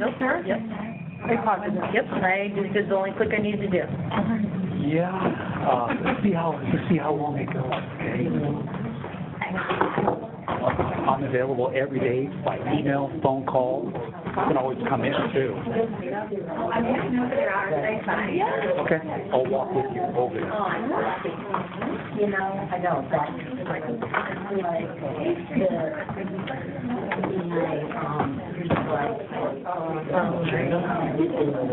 Nope, sir. Yep. Very positive. Yep, I just did the only click I needed to do. Yeah, let's see how long it goes, okay? I'm available every day by email, phone call. You can always come in, too. Okay, I'll walk with you over there. You know, I know, but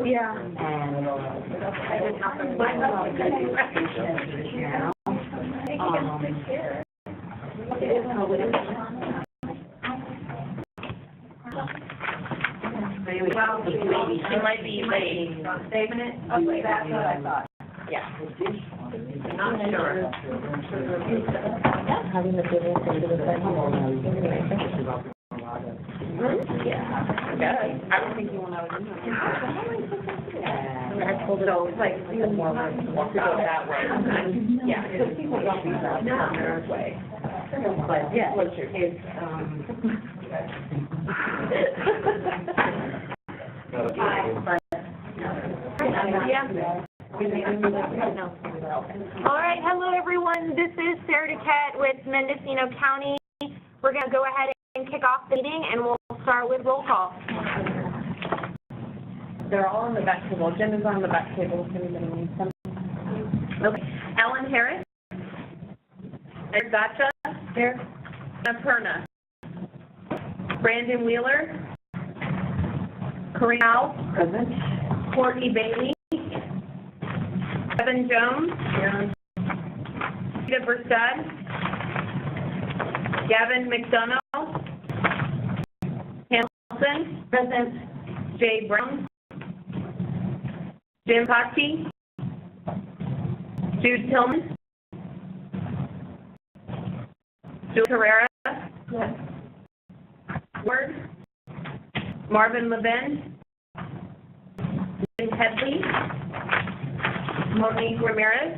Yeah. And I did nothing but Well, she might be late. Saving it? Okay, that's what I thought. Yeah. Not sure. having the feeling to the Yeah. I was thinking when I was in there. I pulled it over. It's like, to go that way. Yeah, because people don't do that their way. But, yeah, it's, Yeah. All right, hello everyone. This is Sarah Duquette with Mendocino County. We're going to go ahead and kick off the meeting, and we'll start with roll call. they're all on the back table. Agenda's on the back table if anybody needs them. Okay. Alan Harris. Eric Gotcha. Here. Anna Perna. Brandon Wheeler. Corinne Howe. Present. Courtney Bailey. Kevin Jones. Here. Rita Burstad. Gavin McDonough. Hamilton. Present. Jay Brown. Jim Pachi. Jude Tillman. Julie Herrera. Yes. Ward. Marvin Levin. Lynn Headley. Monique Ramirez.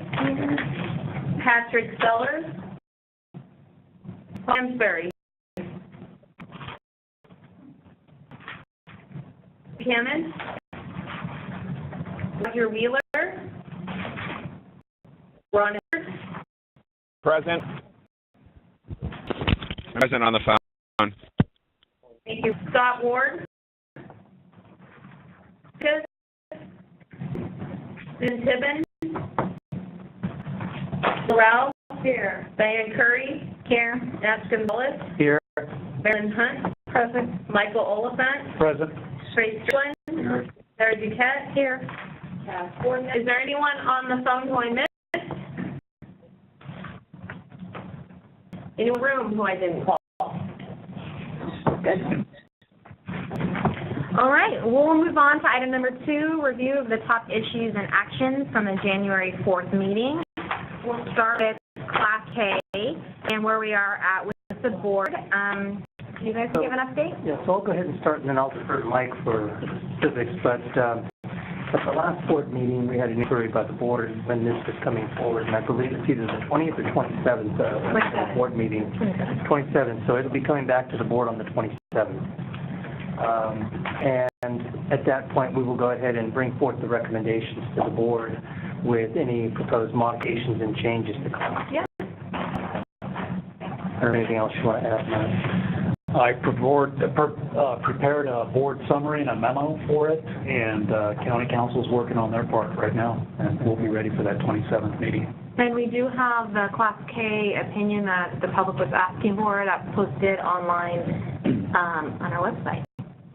Patrick Sellers. Hansberry. Cannon. Roger Wheeler. Ron Edwards. Present. Present on the phone. Thank you. Scott Ward. Susan Tibbin. Sorrell. Here. Diane Curry. Here. Nash Gonzalez. Here. Baron Hunt. Present. Michael Oliphant. Present. Trey Strickland. Here. Sarah Duquette. Here. Is there anyone on the phone who I missed? Anyone in the room who I didn't call? Good. All right, we'll move on to item number 2, review of the top issues and actions from the January 4th meeting. We'll start with Class K and where we are at with the board. Can you guys give an update? Yeah, so I'll go ahead and start, and then I'll defer to Mike for specifics. But at the last board meeting, we had an inquiry by the board when this was coming forward, and I believe it's either the 20th or 27th board meeting. 27th, so it'll be coming back to the board on the 27th. And at that point, we will go ahead and bring forth the recommendations to the board with any proposed modifications and changes to class. Yeah. Or anything else you want to add, Mike? I prepared a board summary and a memo for it, and county council's working on their part right now, and we'll be ready for that 27th meeting. And we do have the Class K opinion that the public was asking for. That's posted online on our website.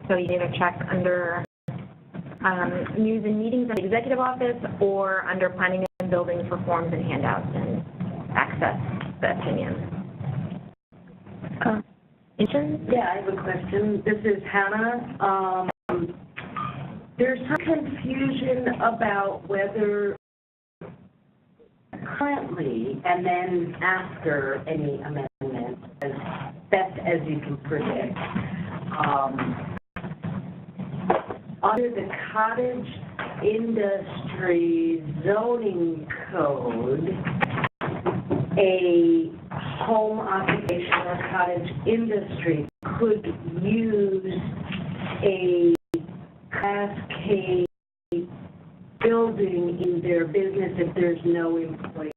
So you can either check under news and meetings in the executive office or under planning and building for forms and handouts and access the opinion. Yeah, I have a question. This is Hannah. There's some confusion about whether currently and then after any amendment, as best as you can predict, under the cottage industry zoning code, a home occupation or cottage industry could use a if there's no employee.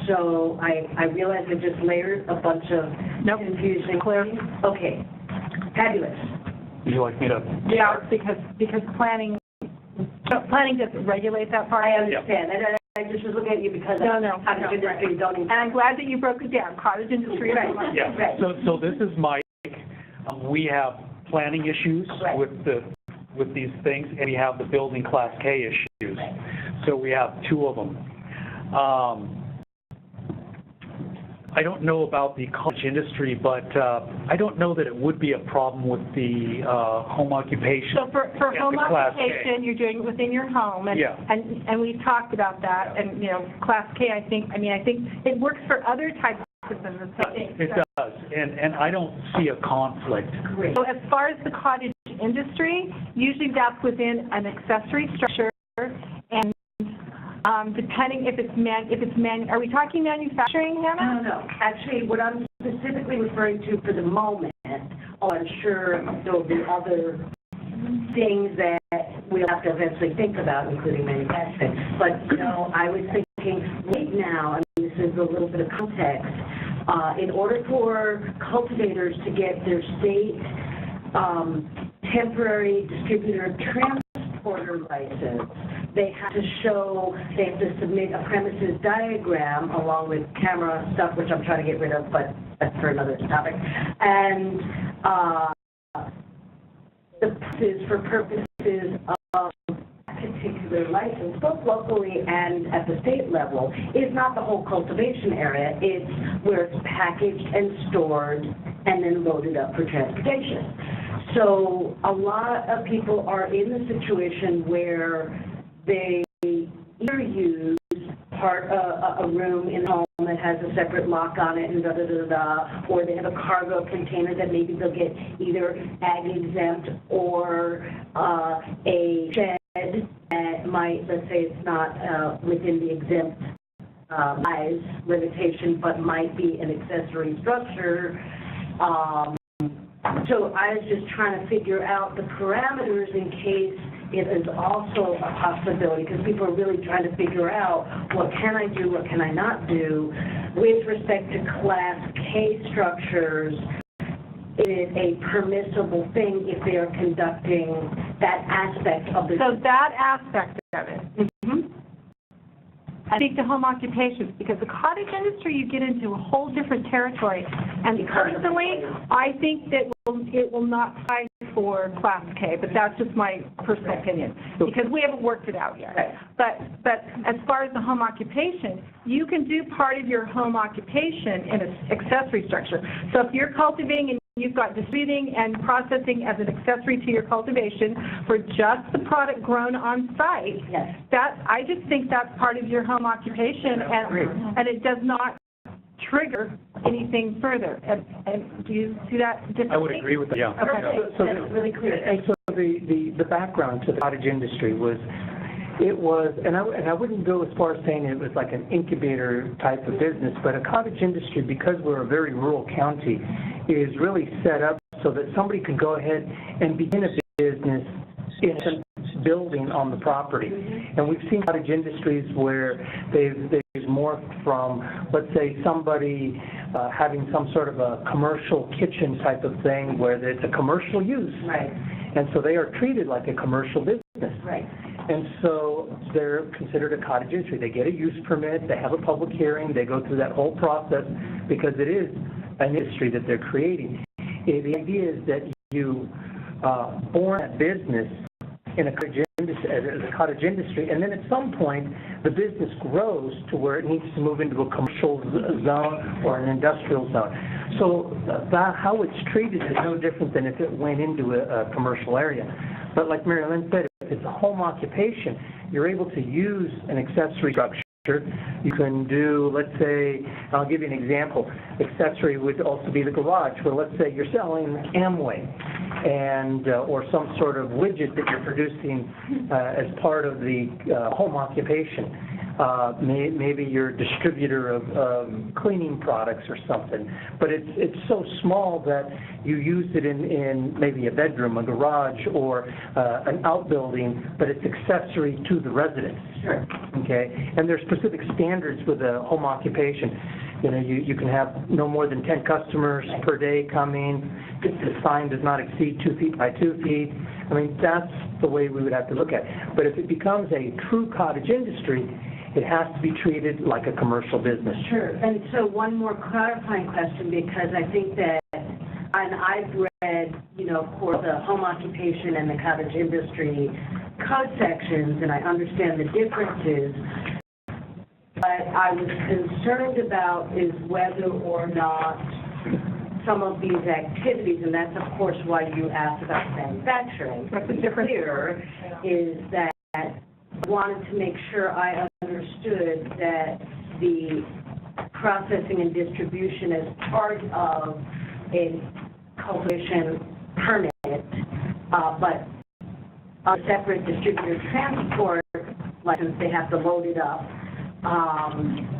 So I realize I just layered a bunch of Nope. confusing Clear. things. Okay, fabulous. Would you like me to? Yeah, because planning doesn't regulate that part. I understand. I just was looking at you because No, cottage industry zoning. And I'm glad that you broke it down, cottage industry. and Right. home. Yeah, Right. so this is Mike. We have planning issues Right. with these things, and we have the building Class K issues. Right. So we have two of them. I don't know about the cottage industry, but I don't know that it would be a problem with the home occupation. So for Yeah, home the Class K. occupation, you're doing it within your home, and, Yeah. and we've talked about that, and, you know, Class K, I think it works for other types of businesses. It does, and I don't see a conflict. Great. So as far as the cottage industry, usually that's within an accessory structure, and, depending if are we talking manufacturing, Hannah? No. Actually, what I'm specifically referring to for the moment, I'm sure there'll be other things that we'll have to eventually think about, including manufacturing. But, you know, I was thinking right now, and this is a little bit of context, in order for cultivators to get their state temporary distributor transporter license, they have to submit a premises diagram along with camera stuff, which I'm trying to get rid of, but that's for another topic. And the purposes for purposes of particular license, both locally and at the state level, is not the whole cultivation area. It's where it's packaged and stored and then loaded up for transportation. So a lot of people are in the situation where they either use a room in home that has a separate lock on it and or they have a cargo container that maybe they'll get either ag exempt or a shed that might, let's say it's not within the exempt size limitation, but might be an accessory structure. So I was just trying to figure out the parameters in case it is also a possibility, because people are really trying to figure out what can I do, what can I not do. With respect to Class K structures, is it a permissible thing if they are conducting that aspect of the... So that aspect of it. I think the home occupations, because the cottage industry, you get into a whole different territory. And personally, I think that it will not apply for Class K, but that's just my personal opinion, because we haven't worked it out yet. Right. But as far as the home occupation, you can do part of your home occupation in an accessory structure. So if you're cultivating and you've got distributing and processing as an accessory to your cultivation for just the product grown on site, Yes. I just think that's part of your home occupation, and it does not trigger anything further. And do you see that differently? I would agree with that, yeah. Okay. So That's really clear. And so the background to the cottage industry was, and I wouldn't go as far as saying it was like an incubator type of business, but a cottage industry, because we're a very rural county, is really set up so that somebody can go ahead and begin a business in a building on the property. And we've seen cottage industries where they've morphed from, let's say, somebody having some sort of a commercial kitchen type of thing where it's a commercial use. Right. And so they are treated like a commercial business. Right. And so they're considered a cottage industry. They get a use permit, they have a public hearing, they go through that whole process because it is an industry that they're creating. The idea is that you born a business in a cottage industry, and then at some point the business grows to where it needs to move into a commercial zone or an industrial zone. So how it's treated is no different than if it went into a commercial area. But like Mary Lynn said, if it's a home occupation, you're able to use an accessory structure. You can do, let's say, I'll give you an example. Accessory would also be the garage, where let's say you're selling Amway and or some sort of widget that you're producing as part of the home occupation. maybe you're a distributor of cleaning products or something, but it's so small that you use it in maybe a bedroom, a garage, or an outbuilding, but it's accessory to the residence. Sure. Okay? And there's specific standards with a home occupation. You know, you can have no more than 10 customers per day coming. The sign does not exceed 2 feet by 2 feet. I mean, that's the way we would have to look at it. But if it becomes a true cottage industry, it has to be treated like a commercial business. Sure. And so one more clarifying question, because I think that, and I've read, you know, of course, the home occupation and the cottage industry code sections, and I understand the differences. What I was concerned about is whether or not some of these activities, and that's of course why you asked about manufacturing. That's the difference. Here is that I wanted to make sure I understood that the processing and distribution as part of a cultivation permit, but a separate distributor transport license, they have to load it up.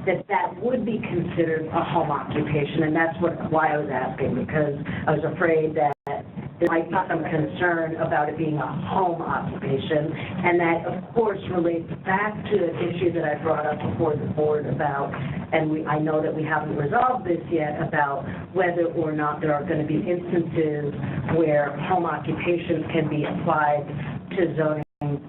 That would be considered a home occupation, and that's why I was asking, because I was afraid that there might be some concern about it being a home occupation, and that, of course, relates back to the issue that I brought up before the board about, and I know that we haven't resolved this yet, about whether or not there are going to be instances where home occupations can be applied to zoning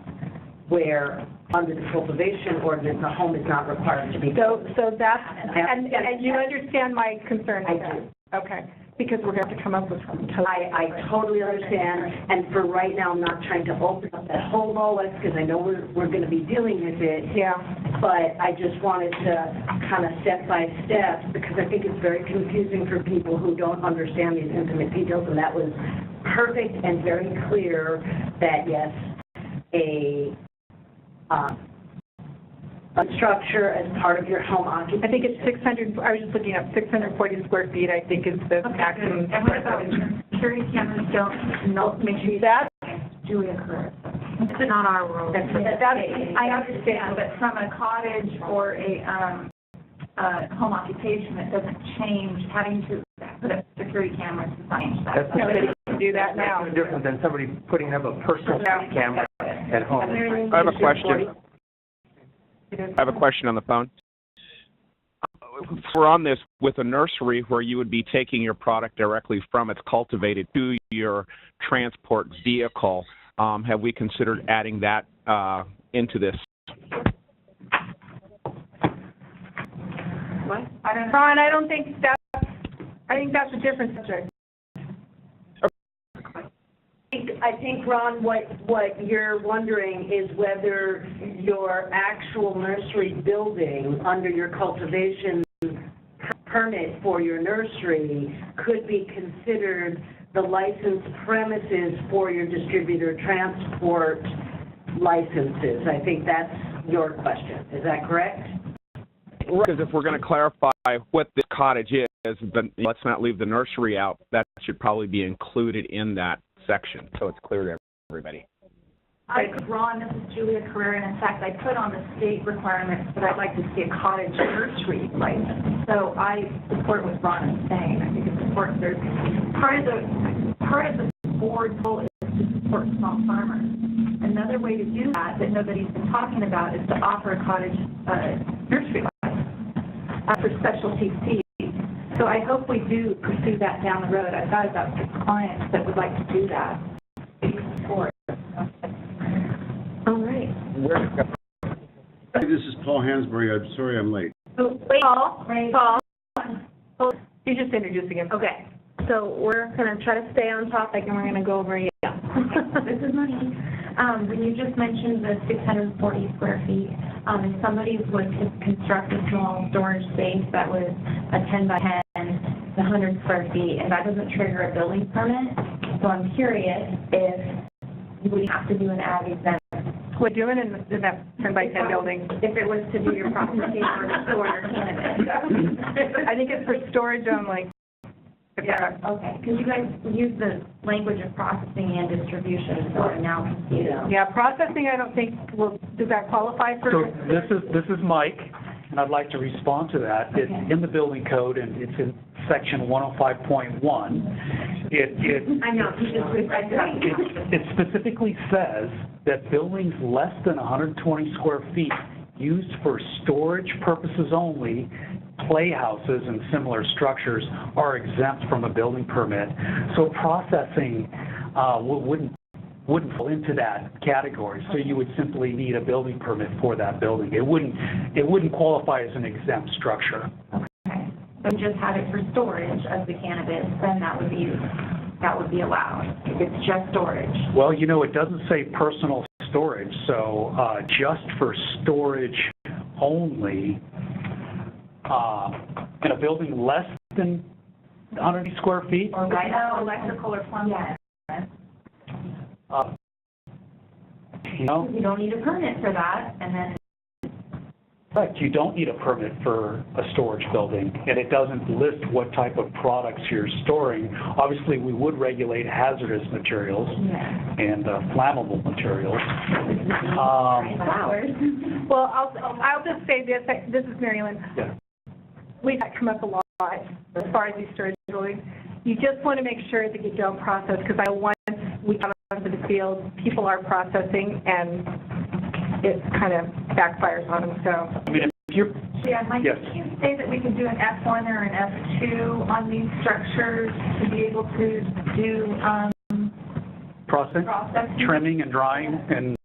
where under the cultivation ordinance, a home is not required to be. So that's, and you understand my concern with that? I do. Okay, because we're going to have to come up with something totally. I totally understand, and for right now, I'm not trying to open up that whole list, because I know we're going to be dealing with it. Yeah. But I just wanted to kind of step by step, because I think it's very confusing for people who don't understand these intimate details, and that was perfect and very clear that, yes, a structure as part of your home occupation. I think it's 600, I was just looking up, 640 square feet, I think is the maximum. And what about security cameras don't make sure That, Julia correct? It's not our rule. I understand, but from a cottage or a home occupation, it doesn't change having to put up security cameras to change that. nobody can do that now. That's no different than somebody putting up a personal camera at home. I have a question. I have a question on the phone. If we're on this with a nursery where you would be taking your product directly from its cultivated to your transport vehicle, have we considered adding that into this? What? Ron, I think that's a different subject. I think, Ron, what you're wondering is whether your actual nursery building under your cultivation permit for your nursery could be considered the licensed premises for your distributor transport licenses. I think that's your question. Is that correct? Because if we're going to clarify what this cottage is, then let's not leave the nursery out. That should probably be included in that section, so it's clear to everybody. Ron, this is Julia Carrera, and in fact, I put on the state requirements that I'd like to see a cottage nursery license. So I support what Ron is saying. I think it's important. There's part of the board's goal is to support small farmers. Another way to do that nobody's been talking about is to offer a cottage nursery license for specialty seeds. So I hope we do pursue that down the road. I've got about 6 clients that would like to do that. All right. Hey, this is Paul Hansberry. I'm sorry I'm late. Oh, wait, Paul. You're just introducing him. Okay, so we're going to try to stay on topic, and we're going to go over, This is Monique. When you just mentioned the 640 square feet, if somebody would construct a small storage space that was a 10 by 10, 100 square feet, and that doesn't trigger a building permit, so I'm curious if we have to do an ag exempt. We're doing in that 10 by 10 building. If it was to do your processing or to store your cannabis. I think it's for storage only. Yeah, okay, because you guys use the language of processing and distribution, so I'm now confused. Yeah, processing, I don't think, does that qualify for? So this is Mike, and I'd like to respond to that. It's in the building code, and it's in section 105.1. I know, you just read that. It specifically says that buildings less than 120 square feet used for storage purposes only, playhouses and similar structures are exempt from a building permit. So processing wouldn't fall into that category. So you would simply need a building permit for that building. It wouldn't qualify as an exempt structure. Okay, so just had it for storage as the cannabis, then that would be allowed. If it's just storage. Well, you know, it doesn't say personal storage, so just for storage only, in a building less than 100 square feet? Or right now, electrical or plumbing. You know, You don't need a permit for that, and then correct, you don't need a permit for a storage building, and it doesn't list what type of products you're storing. Obviously, we would regulate hazardous materials and flammable materials. flowers. Well, I'll just say this. This is Mary Lynn. Yeah. We've come up a lot as far as these storage buildings. You just want to make sure that you don't process, because once we come onto the field, people are processing, and it kind of backfires on them. So, I mean, if you're, Yeah, Mike, yes. can you say that we can do an F1 or an F2 on these structures to be able to do processing, processing? trimming and drying, and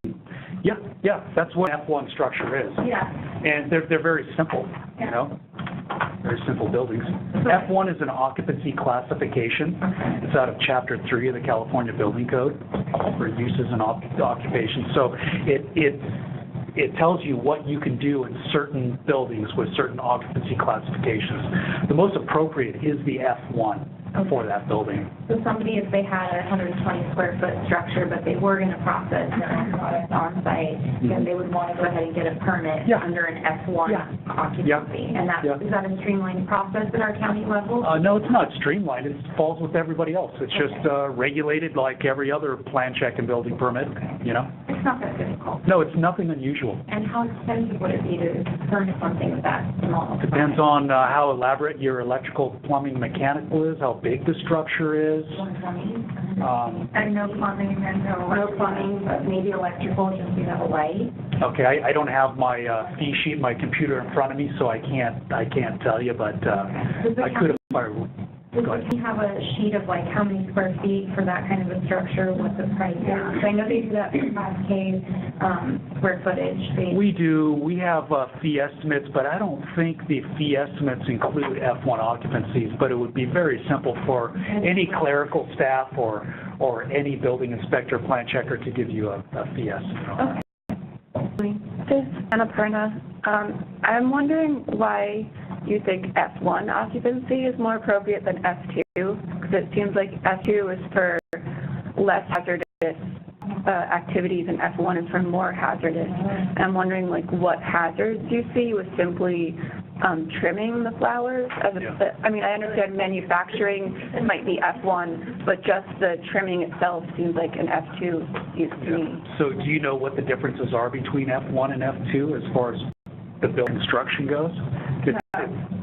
yeah, that's what an F1 structure is. Yeah. And they're very simple, you know, very simple buildings. F1 is an occupancy classification. It's out of Chapter 3 of the California Building Code for uses and occupation. So it tells you what you can do in certain buildings with certain occupancy classifications. The most appropriate is the F1 for that building. So somebody, if they had a 120 square foot structure, but they were going to process their own products on site, then they would want to go ahead and get a permit under an F1 occupancy. And is that a streamlined process at our county level? No, it's not streamlined. It falls with everybody else. It's just regulated like every other plan check and building permit, you know? It's not that difficult. No, it's nothing unusual. And how expensive would it be to permit something that small? Depends on how elaborate your electrical, plumbing, mechanical is, how big the structure is. 120? And no plumbing and No plumbing, but maybe electrical, just so you have a light? Okay, I don't have my fee sheet, my computer in front of me, so I can't tell you, but I could if I were. Does it have a sheet of like how many square feet for that kind of a structure, what the price is? So I know they do that for 5K square footage. We do. We have fee estimates, but I don't think the fee estimates include F1 occupancies, but it would be very simple for any clerical staff or any building inspector, plan checker to give you a fee estimate on that. This is Annapurna. I'm wondering why you think F1 occupancy is more appropriate than F2, because it seems like F2 is for less hazardous activities and F1 is for more hazardous. And I'm wondering, like, what hazards you see with simply trimming the flowers? I mean, I understand manufacturing might be F1, but just the trimming itself seems like an F2 use to me. So do you know what the differences are between F1 and F2 as far as the building construction goes?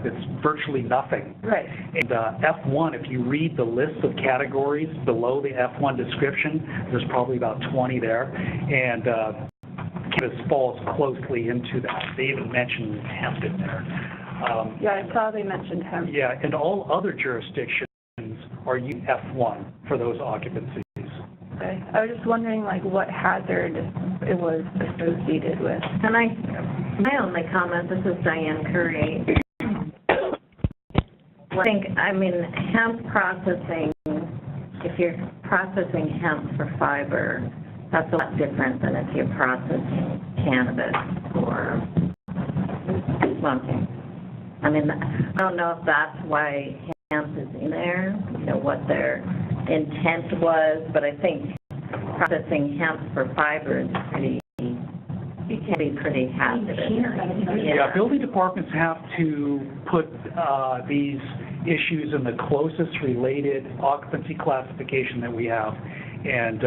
It's virtually nothing. Right. And F1, if you read the list of categories below the F1 description, there's probably about 20 there, and cannabis falls closely into that. They even mentioned hemp in there. Yeah, I saw they mentioned hemp. Yeah, and all other jurisdictions are F1 for those occupancies. Okay. I was just wondering, like, what hazard it was associated with. And my only comment, this is Diane Curry. I mean, hemp processing, if you're processing hemp for fiber, that's a lot different than if you're processing cannabis or something. I mean, I don't know if that's why hemp is in there, you know, what their intent was, but I think processing hemp for fiber is it can be pretty hazardous. Yeah, building departments have to put these issues in the closest related occupancy classification that we have, and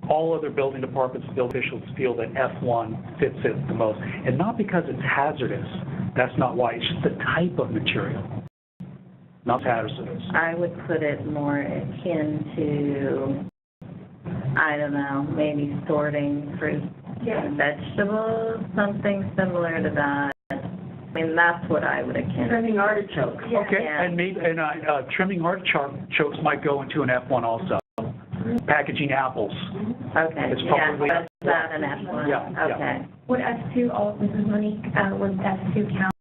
all other building departments, building officials feel that F1 fits it the most. And not because it's hazardous. That's not why. It's just the type of material. Not hazardous. I would put it more akin to, I don't know, maybe sorting fruit and vegetables, something similar to that. I mean, that's what I would akin. Trimming artichokes. Okay, Yeah. and maybe trimming artichokes might go into an F1 also. Packaging apples. Okay, It's yeah, probably- that's that an F1. Yeah, yeah. Okay. Would S2, Mrs. Monique, would S2 count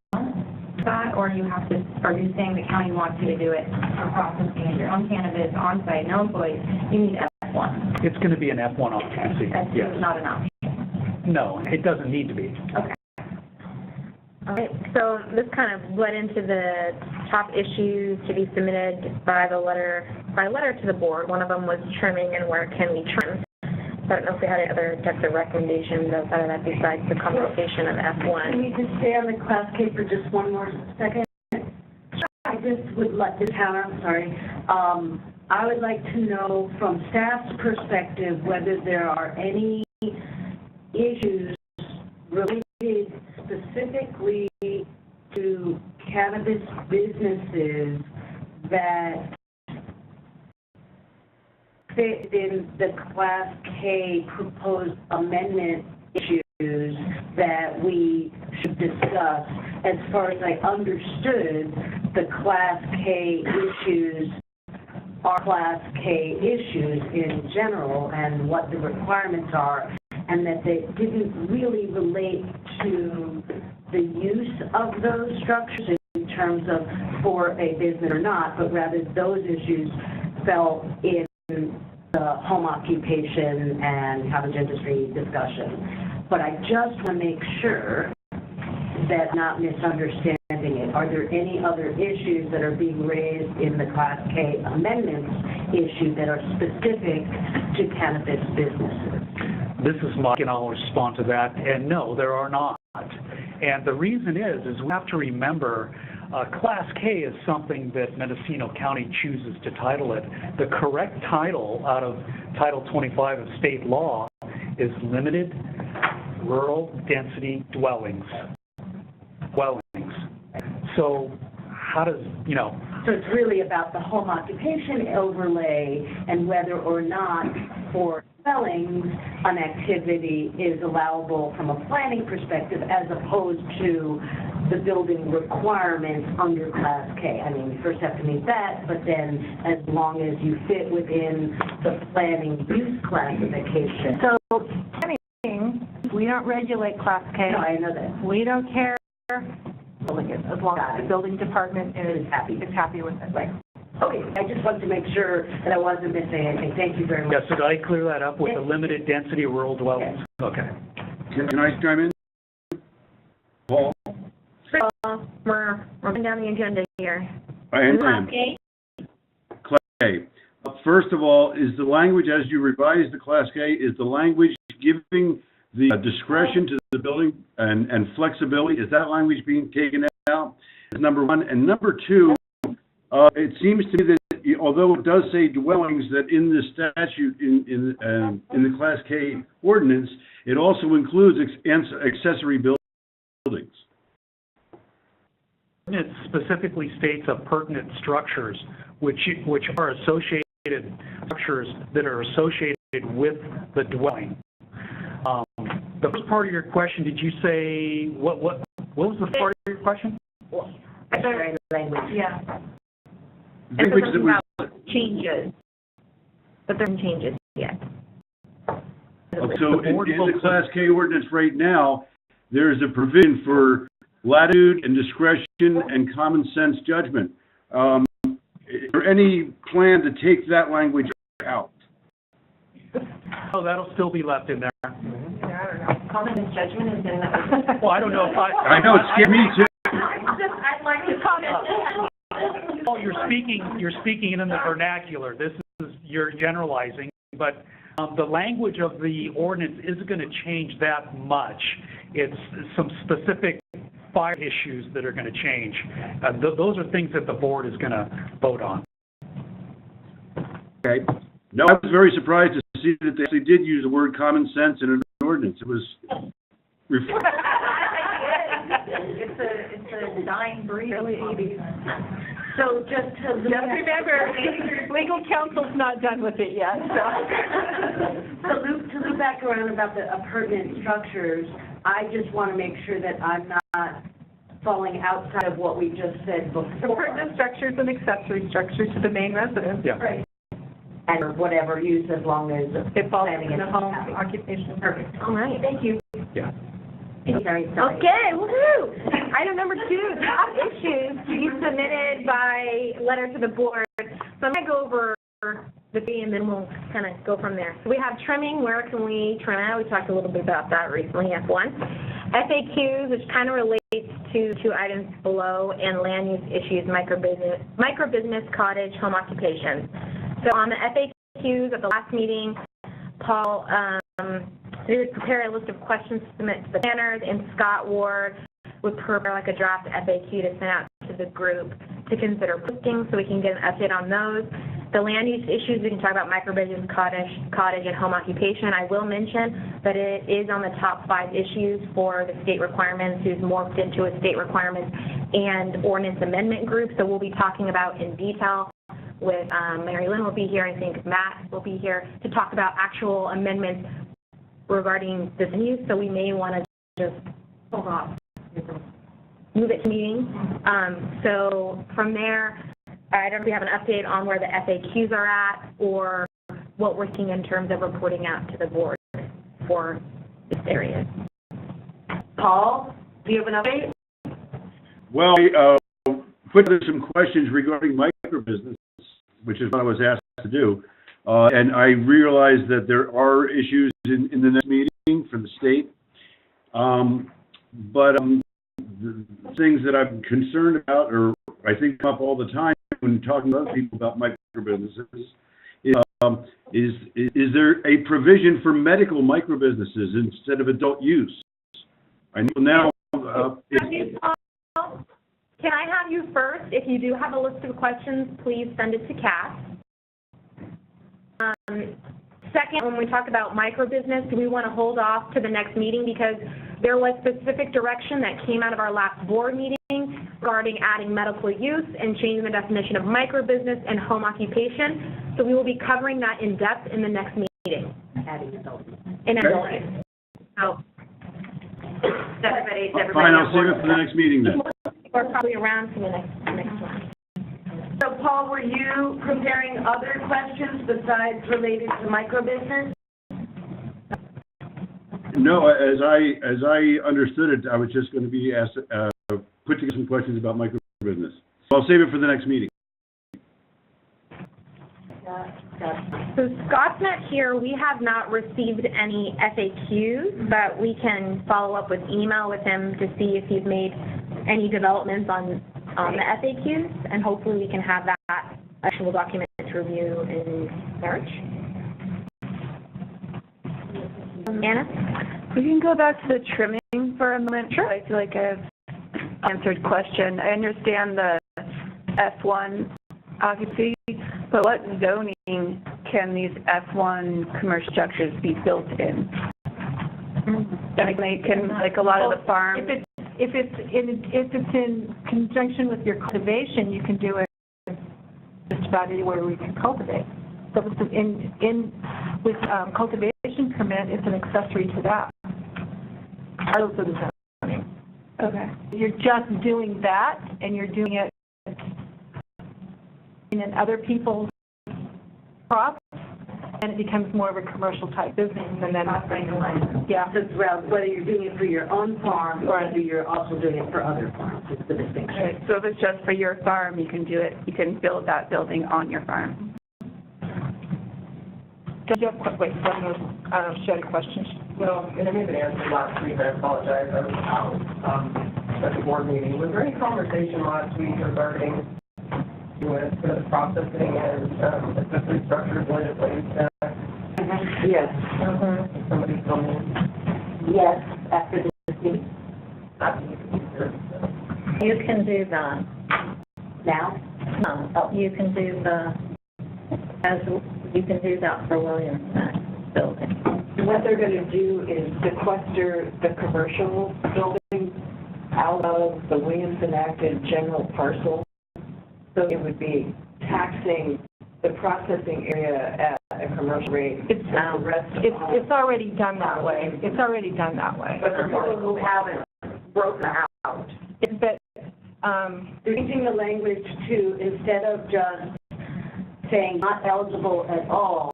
that, or you have to, are you saying the county wants you to do it for processing of your own cannabis on-site, no employees, you need F1? It's going to be an F1 occupancy. S2 Yes. is not an option. No, it doesn't need to be. Okay. All right, so this kind of led into the top issues to be submitted by letter to the board. One of them was trimming and where can we trim. So I don't know if we had any other types of recommendations outside of that besides the compensation of F1. Can we just stay on the Class K for just one more second? I just would like to counter, I'm sorry. I would like to know from staff's perspective whether there are any issues related specifically to cannabis businesses that fit in the Class K proposed amendment issues that we should discuss. As far as I understood, the Class K issues are Class K issues in general and what the requirements are, and that they didn't really relate to the use of those structures in terms of for a business or not, but rather those issues fell in the home occupation and cottage industry discussion. But I just want to make sure that I'm not misunderstanding it. Are there any other issues that are being raised in the Class K amendments issue that are specific to cannabis businesses? This is Mike, and I'll respond to that. And no, there are not. And the reason is we have to remember Class K is something that Mendocino County chooses to title it. The correct title out of Title 25 of state law is limited rural density dwellings. So how does, So it's really about the home occupation overlay and whether or not for dwellings an activity is allowable from a planning perspective as opposed to the building requirements under Class K. I mean, you first have to meet that, but then as long as you fit within the planning use classification. So, we don't regulate Class K. No, I know that. We don't care building it, as long as the building department is happy with it. Right. Okay, I just wanted to make sure that I wasn't missing anything. Thank you very much. yeah, so did I clear that up with the limited density rural dwellings? Okay. Can I chime in? Paul? We're going down the agenda here. I am. Class K. First of all, is the language, as you revise the Class K, is the language giving the discretion to the building and flexibility, is that language being taken out? Number one. And number two, it seems to me that although it does say dwellings, that in the statute, in the Class K ordinance, it also includes accessory buildings. It specifically states appurtenant structures, which are associated structures that are associated with the dwelling. The first part of your question, did you say, what was the part of your question? Language. Yeah. Language that was, Changes, but there aren't changes yet. so in the Class K ordinance right now, there's a provision for latitude and discretion and common sense judgment. Is there any plan to take that language out? Oh, that'll still be left in there. I don't know. Common sense judgment is in that. Well, I don't know if I know, it scared me too. I'd like to comment. Oh, you're speaking in the vernacular. This is, you're generalizing, but the language of the ordinance isn't going to change that much. It's some specific fire issues that are going to change. Those are things that the board is going to vote on. Okay. No, I was very surprised to see that they actually did use the word common sense in an ordinance. It was... It's a dying breed. So just to loop Just remember, legal counsel's not done with it yet, so. to loop back around about the appurtenant structures, I just want to make sure that I'm not falling outside of what we just said before. Appurtenant structures and accessory structures to the main residence. Yeah. Right. And whatever use as long as It falls planning in and the home occupation. Perfect. All right. Thank you. Yeah. Sorry. Okay, woohoo! Item number 2, top issues to be submitted by letter to the board. So I'm going to go over the fee and then we'll kind of go from there. So we have trimming. Where can we trim out? We talked a little bit about that recently, F1. FAQs, which kind of relates to 2 items below, and land use issues, microbusiness, cottage, home occupation. So on the FAQs at the last meeting, Paul we would prepare a list of questions to submit to the planners, and Scott Ward would prepare like a draft FAQ to send out to the group to consider posting so we can get an update on those. The land use issues, we can talk about microbusiness, cottage, and home occupation. I will mention that it is on the top 5 issues for the state requirements, who's morphed into a state requirements and ordinance amendment group. So we'll be talking about in detail with Mary Lynn will be here, I think Matt will be here to talk about actual amendments regarding this use, so we may want to just hold off, move it to meeting. So from there, I don't know if we have an update on where the FAQs are at or what we're thinking in terms of reporting out to the board for this area. Paul, do you have an update? Well, I put there some questions regarding microbusiness, which is what I was asked to do. And I realize that there are issues in the next meeting for the state. But the things that I'm concerned about, or I think come up all the time when talking to other people about microbusinesses, is there a provision for medical microbusinesses instead of adult use? I know now... Can I have you first? If you do have a list of questions, please send it to Cass. Second, when we talk about microbusiness, do we want to hold off to the next meeting because there was specific direction that came out of our last board meeting regarding adding medical use and changing the definition of microbusiness and home occupation. So we will be covering that in depth in the next meeting. Adding adult use. In adult use. So, everybody Fine, I'll save it for the next meeting then. Or probably around for the next one. So Paul, were you preparing other questions besides related to microbusiness? No, as I understood it, I was just going to be asked, put together some questions about microbusiness. So I'll save it for the next meeting. So Scott's not here. We have not received any FAQs, but we can follow up with email with him to see if he's made any developments on the FAQs, and hopefully we can have that actual document to review in March. Anna? We can go back to the trimming for a moment. Sure. I feel like I've answered question. I understand the F1 occupancy, but what zoning can these F1 commercial structures be built in? Can, like a lot of the farms... If it's in conjunction with your cultivation, you can do it just about anywhere we can cultivate. So if it's with cultivation permit, it's an accessory to that. Regardless of the zoning. Okay. You're just doing that, and you're doing it in other people's crops, and it becomes more of a commercial type business, and then yeah. So it's around whether you're doing it for your own farm or whether you're also doing it for other farms. It's the distinction. Right. So if it's just for your farm, you can do it. You can build that building on your farm. Did you have wait, she had a question. Well, and I made an answer last week. I apologize. I was out at the board meeting. Was there any conversation last week regarding with the processing and accessory structures legislation? Yes. Somebody told me. Yes, after this meeting. You can do that. Now? No, you can do that for Williamson building. What they're going to do is sequester the commercial building out of the Williamson Act and general parcel. So it would be taxing the processing area at a commercial rate. It's, and the rest of it's already done that way. It's already done that way. But the people who haven't broken out, But, they're changing the language to, instead of just saying not eligible at all,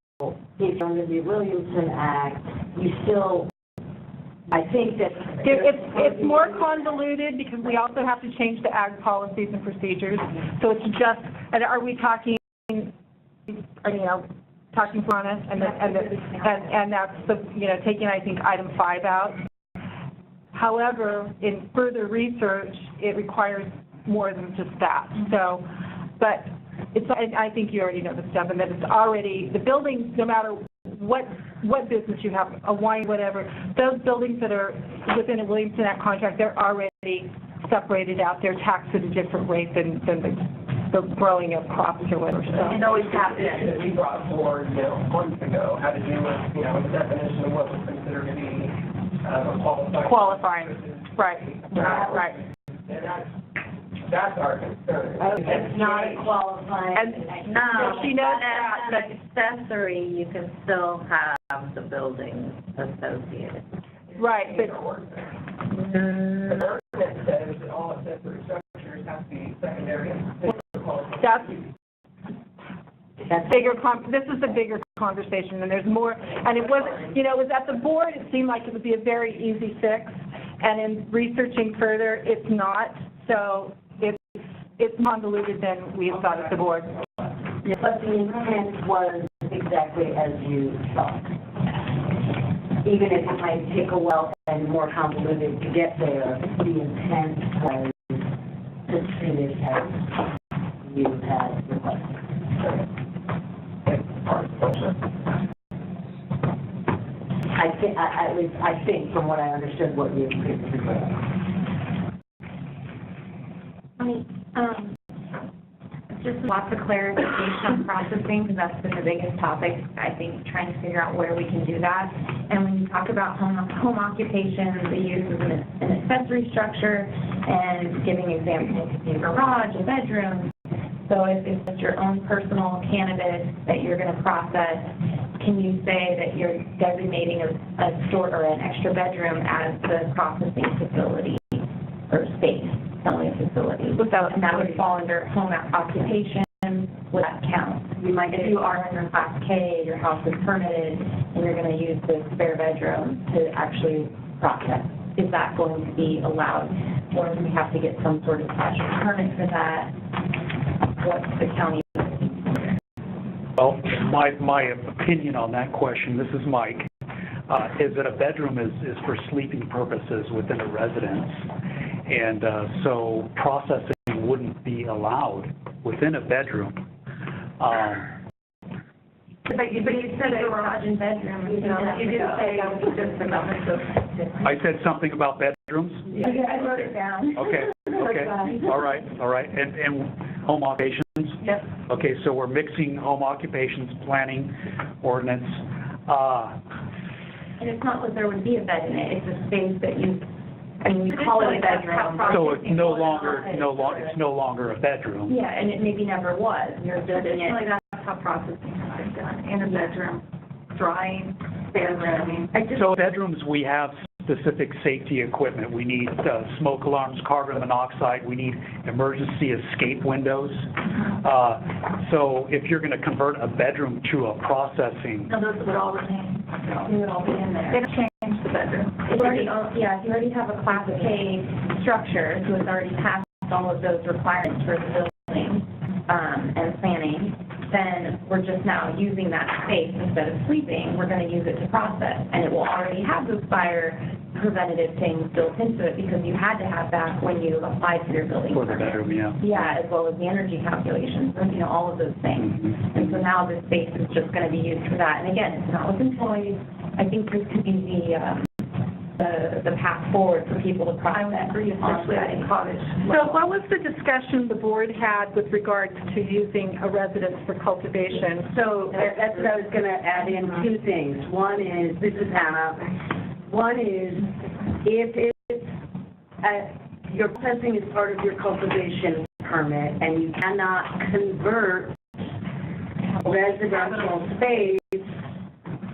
if under the Williamson Act, you still, I think that. it's more convoluted because we also have to change the ag policies and procedures. So it's just, and are we talking, talking for us, and that's the, taking, I think, item 5 out. However, in further research, it requires more than just that. So, but it's, I think you already know the stuff, and that it's already, the buildings, no matter what business you have, a wine, whatever, those buildings that are within a Williamson Act contract, they're already separated out. They're taxed at a different rate than the growing of crops or whatever. So. It always happened that we brought forward, months ago, had to do with, the definition of what was considered to be qualifying. Right. Right. And that's our concern. It's not a qualifying. And No, she knows but that, as an accessory, you can still have the building associated. right, but The ordinance says that all accessory structures have to be secondary. that's bigger. This is a bigger conversation, and there's more. And it was, it was at the board. It seemed like it would be a very easy fix, and in researching further, it's not. So it's convoluted than we thought at the board. But the intent was exactly as you thought. Even if it might take a while and more convoluted to get there, the intent was to finish as you had requested. At least I think from what I understood what you previously said. Just lots of clarification on processing, because that's been the biggest topic, I think, trying to figure out where we can do that. And when you talk about home occupation, the use of an accessory structure, and giving examples, it could be a garage, a bedroom. So if it's your own personal cannabis that you're going to process, can you say that you're designating a store or an extra bedroom as the processing facility or space? Selling facility, and that would fall under home occupation. Would that count? If you are under Class K, your house is permitted, and you're going to use the spare bedroom to actually process, is that going to be allowed, or do we have to get some sort of special permit for that? What's the county? Well, my opinion on that question, this is Mike, is that a bedroom is for sleeping purposes within a residence. And so processing wouldn't be allowed within a bedroom. But you said garage and bedroom, you didn't say that was just another. I said something about bedrooms? Yeah, I wrote it down. Okay, all right. And home occupations? Yep. Okay, so we're mixing home occupations, planning, ordinance. And it's not that there would be a bed in it, it's a space that we call it a bedroom. So it's no longer a bedroom. Yeah, and it maybe never was. You're building it. That's how processing is done, in a bedroom, drying, spare room. So bedrooms, we have specific safety equipment. We need smoke alarms, carbon monoxide. We need emergency escape windows. So if you're going to convert a bedroom to a processing. No, those would all remain. They would all be in there. They don't change the bedroom. If you already have a Class K structure, so it's already passed all of those requirements for the building and planning, then we're just now using that space instead of sleeping. We're going to use it to process, and it will already have those fire preventative things built into it because you had to have that when you applied for your building For the permit. bedroom, yeah. Yeah, as well as the energy calculations, and all of those things. Mm-hmm. And so now this space is just going to be used for that. And again, it's not with employees. I think this could be the the path forward for people to I would process agree, especially at on-site. cottage. So what was the discussion the board had with regards to using a residence for cultivation? So that's what I was going to add in two things. One is, this is Hannah, one is if it's, your processing is part of your cultivation permit and you cannot convert residential space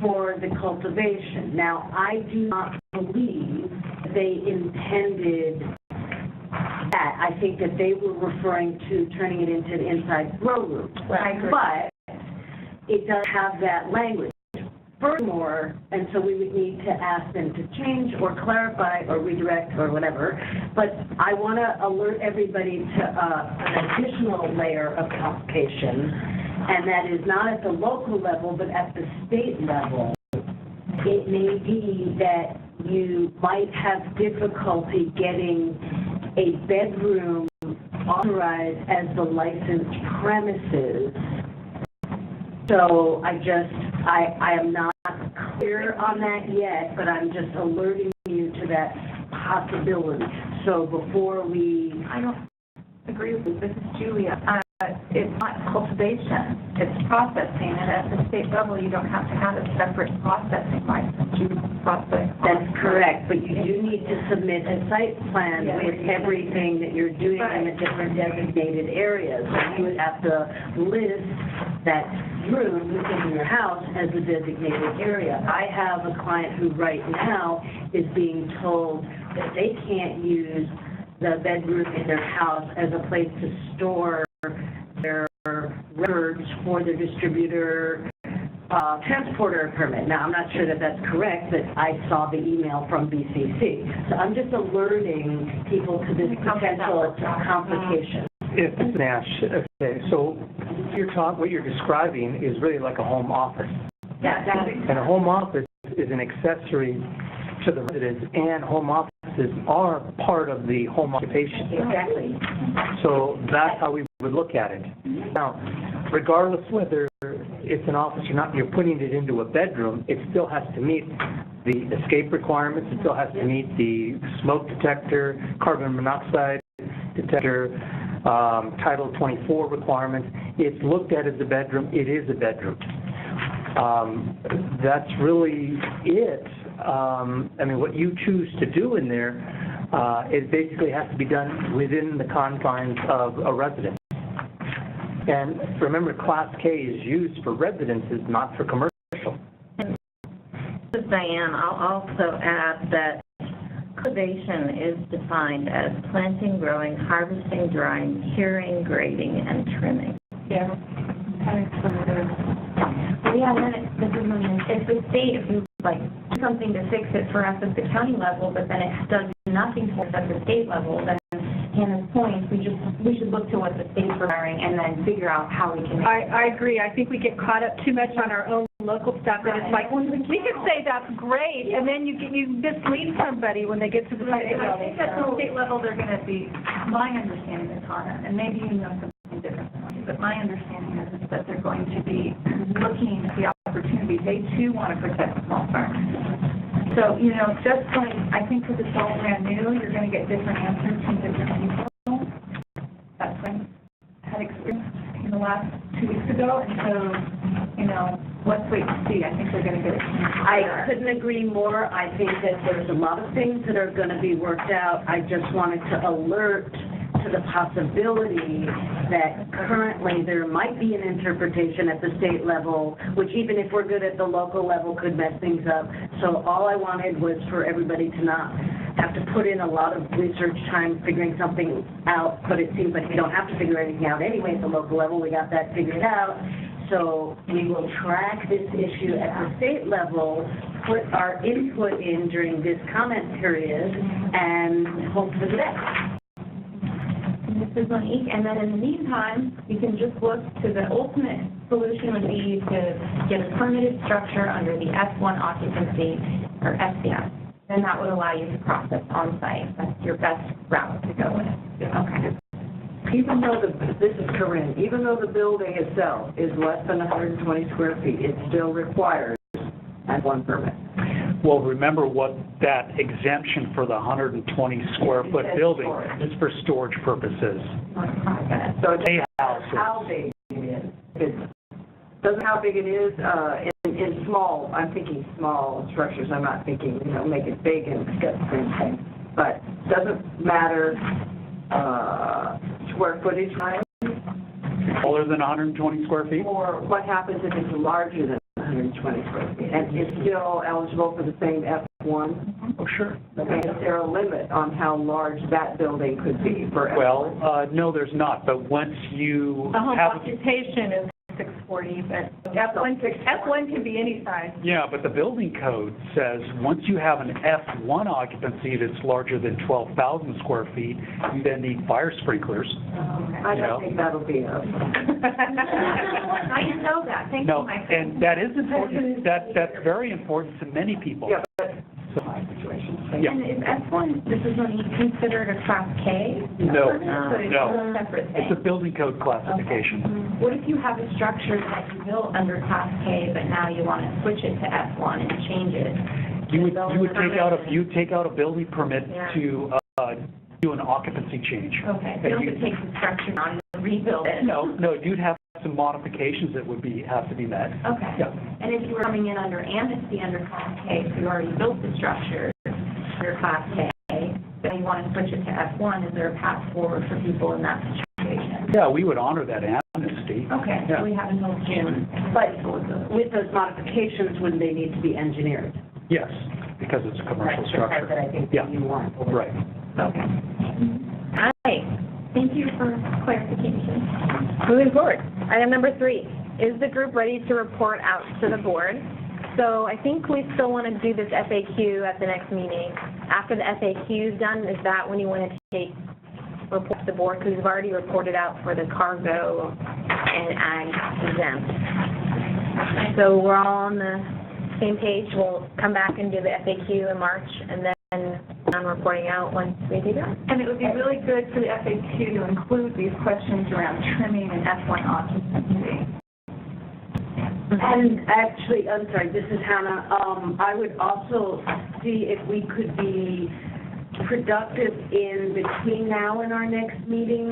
for the cultivation. Now, I do not believe they intended that. I think that they were referring to turning it into an inside grow room. But it does have that language. Furthermore, and so we would need to ask them to change or clarify or redirect or whatever, but I want to alert everybody to an additional layer of complication, and that is not at the local level, but at the state level. It may be that you might have difficulty getting a bedroom authorized as the licensed premises. So I am not clear on that yet, but I'm just alerting you to that possibility. So before we... I don't agree with you. This is Julia. It's not cultivation, it's processing, and at the state level, you don't have to have a separate processing license. You process. That's correct, but you do need to submit a site plan with everything that you're doing in the different designated areas. So you would have to list that room within your house as a designated area. I have a client who right now is being told that they can't use the bedroom in their house as a place to store their records for their distributor transporter permit. Now, I'm not sure that that's correct, but I saw the email from BCC. So I'm just alerting people to this potential complication. It's Nash. Okay, so what you're describing is really like a home office. Yeah, exactly. And a home office is an accessory to the residence, and home offices are part of the home occupation. Exactly. So that's how we would look at it. Now, regardless whether it's an office or not, you're putting it into a bedroom, it still has to meet the escape requirements, it still has to meet the smoke detector, carbon monoxide detector, Title 24 requirements. It's looked at as a bedroom, it is a bedroom. That's really it. I mean, what you choose to do in there, it basically has to be done within the confines of a residence. And remember, Class K is used for residences, not for commercial. This is Diane. I'll also add that cultivation is defined as planting, growing, harvesting, drying, curing, grading, and trimming. Yeah. Yeah, and then if the state, if you like do something to fix it for us at the county level, but then it does nothing for us at the state level, then Hannah's point, we should look to what the state's requiring and then figure out how we can. I agree. I think we get caught up too much on our own local stuff, and it's like, well, we could say that's great, and then you mislead somebody when they get to the state I level. think at the state level, they're going to be, my understanding is, Hannah, and maybe you know something different than me, but my understanding is that they're going to be looking at the opportunity. They too want to protect small farmers. So, just going, I think because it's all brand new, you're going to get different answers from different people. That's what I had experienced in the last 2 weeks ago, and so, let's wait and see. I think they're going to get it. I couldn't agree more. I think that there's a lot of things that are going to be worked out. I just wanted to alert to the possibility that currently there might be an interpretation at the state level, which even if we're good at the local level could mess things up. So all I wanted was for everybody to not have to put in a lot of research time figuring something out, but it seems like we don't have to figure anything out anyway at the local level. We got that figured out. So we will track this issue at the state level, put our input in during this comment period, and hope for the best. This is Monique, and then in the meantime, you can just look to the ultimate solution would be to get a permitted structure under the S1 occupancy or SCS. Then that would allow you to process on-site. That's your best route to go with. Okay. Even though this is Corinne, even though the building itself is less than 120 square feet, it still requires S1 permit. Well, remember what that exemption for the 120 square foot building is for storage purposes. So it's A houses. how big it is. It doesn't how big it is, in small, I'm thinking small structures, I'm not thinking, make it big and get the same thing. But doesn't matter, square footage, right? Smaller than 120 square feet? Or what happens if it's larger than 120 square feet? And it's still eligible for the same F1? Oh, sure. Okay, is there a limit on how large that building could be for F1? Well, no, there's not, but once you The home have... occupation is 640, but F1 can be any size. Yeah, but the building code says once you have an F1 occupancy that's larger than 12,000 square feet, you then need fire sprinklers. I don't think that'll be enough. I didn't know that. Thank you, No, Mike. and that is important. That's very important to many people. Yeah, but So, yeah. And is F1, this is only considered a Class K? No, So it's no. a separate It's a thing? building code classification. What if you have a structure that you built under Class K, but now you want to switch it to F1 and change it? You would take out a building permit Yeah. to do an occupancy change. Okay, so you And don't you- have to take the structure on and rebuild it? No, you'd have some modifications that would have to be met. Okay. Yeah. And if you were coming in under amnesty under Class K, so you already built the structure under Class K, then you want to switch it to F1, is there a path forward for people in that situation? Yeah, we would honor that amnesty. Okay, Yeah. so we have until June. But with those modifications, wouldn't they need to be engineered? Yes, because it's a commercial That's the part structure. that I think Yeah. that you want. Right. Okay. All right, thank you for clarification. Moving forward, item number 3, is the group ready to report out to the board? So I think we still want to do this FAQ at the next meeting. After the FAQ is done, is that when you want to report to the board? Because we've already reported out for the cargo and ag exempt. So we're all on the same page. We'll come back and do the FAQ in March, and then I'm reporting out once we do that. And it would be really good for the FAQ to include these questions around trimming and F1 occupancy. And actually, I'm sorry, this is Hannah. I would also see if we could be productive in between now and our next meeting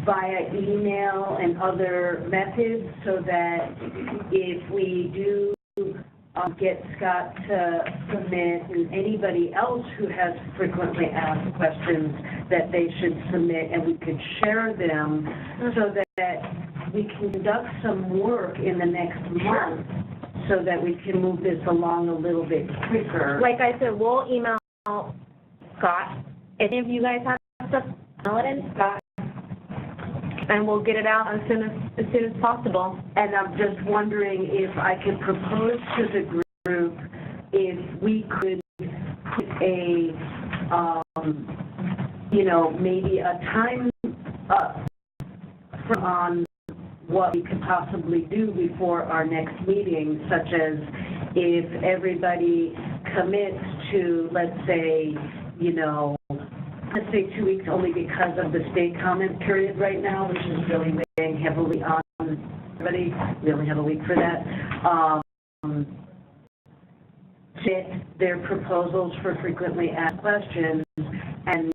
via email and other methods, so that if we do get Scott to submit, and anybody else who has frequently asked questions, that they should submit, and we could share them, so that we can conduct some work in the next month, so that we can move this along a little bit quicker. Like I said, we'll email Scott. If any of you guys have stuff, email it in, Scott, and we'll get it out as soon as possible. And I'm just wondering if I could propose to the group if we could put a, maybe a time on what we could possibly do before our next meeting, such as if everybody commits to, let's say 2 weeks, only because of the state comment period right now, which is really weighing heavily on everybody. We only have a week for that. Submit their proposals for frequently asked questions, and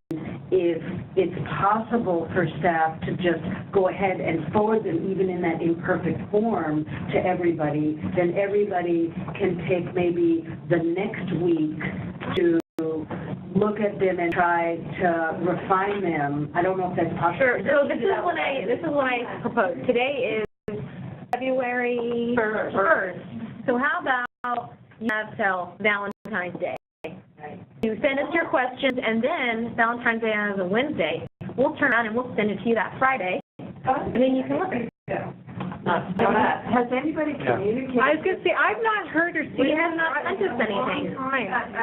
if it's possible for staff to just go ahead and forward them, even in that imperfect form, to everybody, then everybody can take maybe the next week to look at them and try to refine them. I don't know if that's possible. Sure. So this is what I propose. Today is February 1st. So how about you have till Valentine's Day? You send us your questions, and then Valentine's Day is a Wednesday. We'll turn around and we'll send it to you that Friday, and then you can look at it. Has anybody communicated? I was going to say, I've not heard or seen He him. has not sent us anything.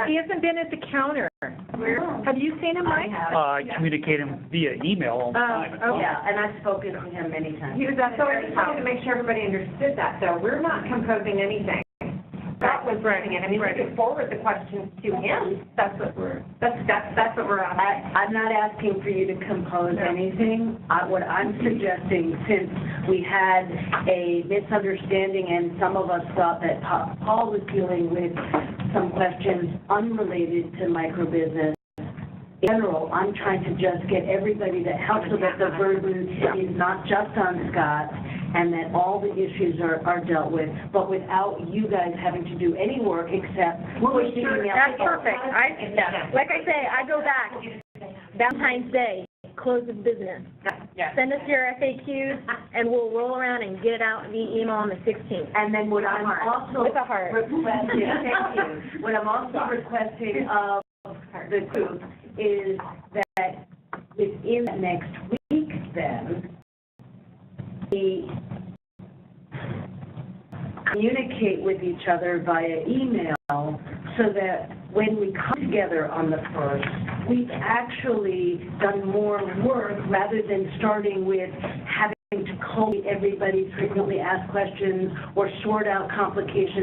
He hasn't been at the counter. Have you seen him, Mike? I communicate him via email all the time. Oh, Yeah, and I've spoken to him many times. He was at the So I just wanted to make sure everybody understood that, though. We're not composing anything. was doing it. I mean, we could forward the questions to him. That's what we're on. I'm not asking for you to compose anything. What I'm suggesting, since we had a misunderstanding and some of us thought that Paul was dealing with some questions unrelated to microbusiness, in general, I'm trying to just get everybody to help so that the burden is not just on Scott and that all the issues are dealt with, but without you guys having to do any work except pushing email. That's perfect. Like I say, I go back. Valentine's Day, close of business. Send us your FAQs, and we'll roll around and get it out via email on the 16th. And then what I'm also With a heart. requesting, thank you, what I'm also requesting of the group is that within the next week then, we communicate with each other via email so that when we come together on the 1st, we've actually done more work rather than starting with having to collate everybody's frequently asked questions or sort out complications,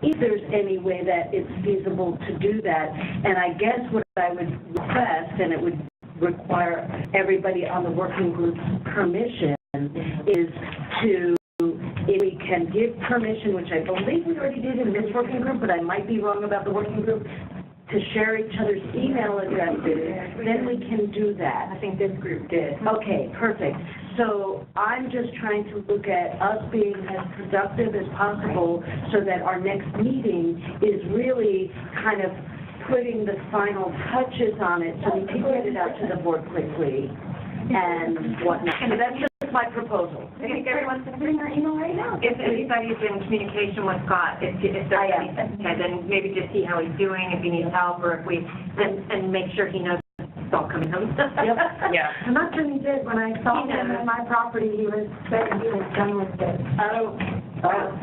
if there's any way that it's feasible to do that. And I guess what I would request, and it would require everybody on the working group's permission, is to, if we can give permission, which I believe we already did in this working group, but I might be wrong about the working group, to share each other's email addresses, then we can do that. I think this group did. Okay, perfect. So I'm just trying to look at us being as productive as possible so that our next meeting is really kind of putting the final touches on it so we can get it out to the board quickly and whatnot. So that's just my proposal. I think everyone's sending their email right now. If anybody's in communication with Scott, if there's anything, then maybe just see how he's doing, if he needs help, or if we, and make sure he knows it's all coming home. Yep. Yeah. I'm not sure he did. When I saw him at my property, he was saying he was done with it.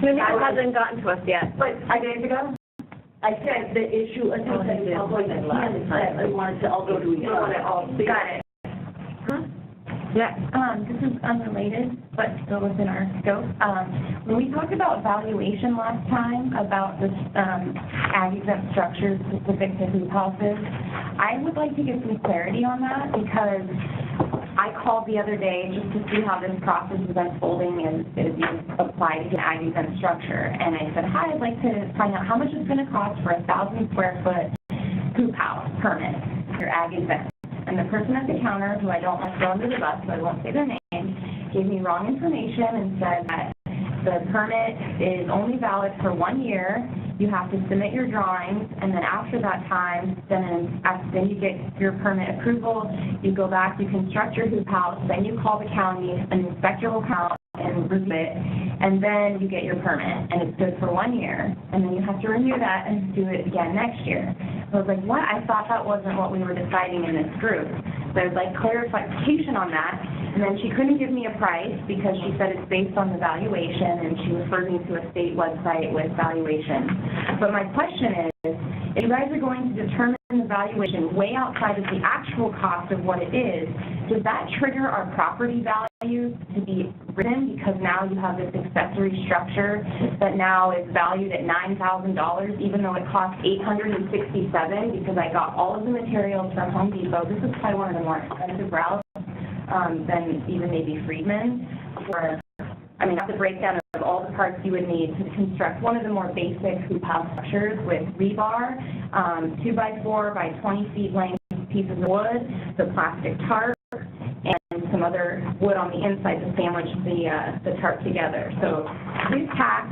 Maybe it hasn't gotten to us yet. But 2 days ago? I said the issue, I think that I'll go to him, I wanted to all go to each other. Got it. Yeah. This is unrelated, but still within our scope. When we talked about valuation last time, about the ag-exempt structures specific to hoop houses, I would like to get some clarity on that, because I called the other day just to see how this process is unfolding as you apply to an ag-exempt structure. And I said, hi, I'd like to find out how much it's going to cost for a 1,000 square foot hoop house permit for ag-exempt. And the person at the counter, who I don't want to throw under the bus, so I won't say their name, gave me wrong information and said that the permit is only valid for 1 year. You have to submit your drawings, and then after that time, then you get your permit approval. You go back, you construct your hoop house, then you call the county, an inspector will come out and review it, and then you get your permit, and it's good for 1 year. And then you have to renew that and do it again next year. I was like, what? I thought that wasn't what we were deciding in this group. So I would like clarification on that. And then she couldn't give me a price because she said it's based on the valuation, and she referred me to a state website with valuation. But my question is, if you guys are going to determine the valuation way outside of the actual cost of what it is, does that trigger our property value to be written, because now you have this accessory structure that now is valued at $9,000, even though it cost $867, because I got all of the materials from Home Depot. This is probably one of the more expensive routes than even maybe Friedman. That's the breakdown of all the parts you would need to construct one of the more basic hoop house structures with rebar, 2x4 by 20 feet length pieces of wood, the plastic tarp, and some other wood on the inside to sandwich the tarp together. So pre-tax,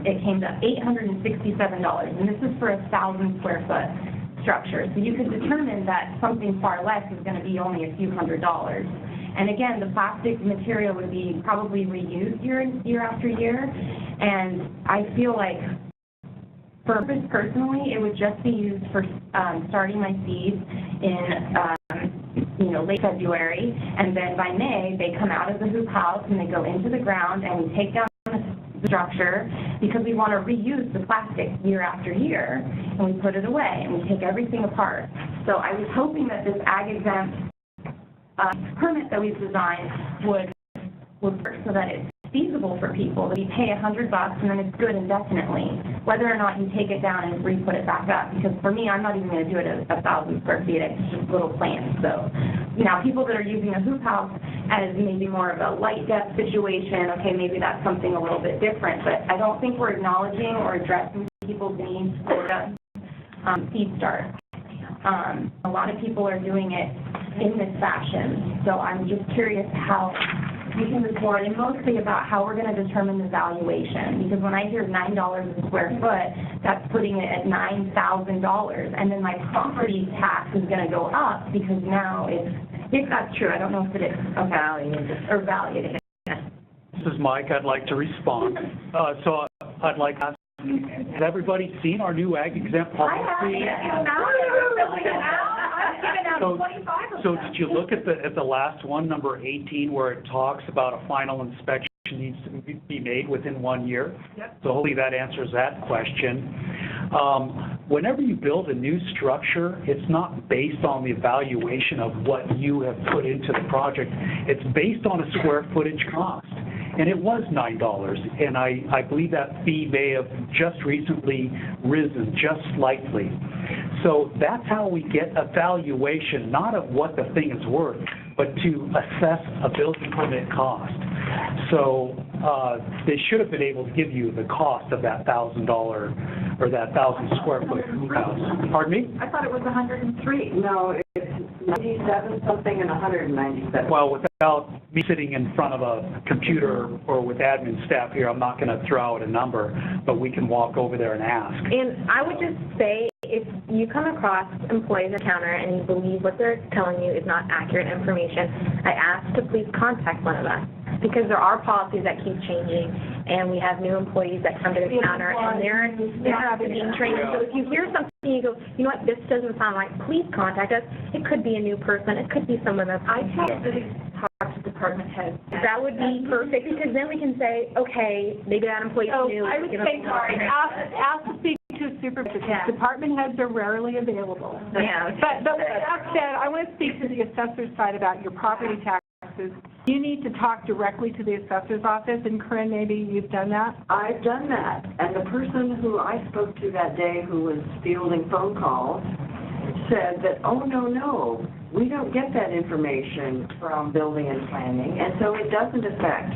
it came to $867, and this is for a 1,000 square foot structure. So you could determine that something far less is going to be only a few $100s. And again, the plastic material would be probably reused year after year. And I feel like, for purpose personally, it would just be used for starting my seeds in late February, and then by May they come out of the hoop house and they go into the ground, and we take down the structure because we want to reuse the plastic year after year, and we put it away and we take everything apart. So I was hoping that this ag-exempt permit that we've designed would work so that it's feasible for people that you pay $100 and then it's good indefinitely, whether or not you take it down and re-put it back up. Because for me, I'm not even going to do it at 1,000 square feet. It's just little plants. So, now people that are using a hoop house as maybe more of a light depth situation, okay, maybe that's something a little bit different. But I don't think we're acknowledging or addressing people's needs for seed start. A lot of people are doing it in this fashion, so I'm just curious how we can move forward, and mostly about how we're going to determine the valuation, because when I hear $9 a square foot, that's putting it at $9,000, and then my property tax is going to go up, because now it's, if that's true, I don't know if it is, valued. This is Mike. I'd like to respond. So I'd like to ask, has everybody seen our new ag exempt policy? So did you look at the last one, number 18, where it talks about a final inspection needs to be made within 1 year? Yep. So hopefully that answers that question. Whenever you build a new structure, it's not based on the evaluation of what you have put into the project. It's based on a square footage cost. And it was $9, and I believe that fee may have just recently risen just slightly. So that's how we get a valuation, not of what the thing is worth, but to assess a building permit cost. So they should have been able to give you the cost of that $1,000 or that 1,000 square foot house. Pardon me? I thought it was 103. No, it's 97 something and 197. Well, without me sitting in front of a computer or with admin staff here, I'm not going to throw out a number, but we can walk over there and ask. And I would just say, if you come across employees at the counter and you believe what they're telling you is not accurate information, I ask to please contact one of us, because there are policies that keep changing, and we have new employees that come to the counter, and they're being trained. So if you hear something, you go, you know what, this doesn't sound right, please contact us. It could be a new person. It could be someone that's... I talk to department heads. That would be perfect, because then we can say, okay, maybe that employee knew. I would say, ask to speak to a supervisor. Yeah. Department heads are rarely available. Yeah. But with that said, I want to speak to the assessor's side about your property taxes. You need to talk directly to the assessor's office, and Corinne, maybe you've done that? I've done that, and the person who I spoke to that day who was fielding phone calls said that, oh, no, we don't get that information from building and planning, and so it doesn't affect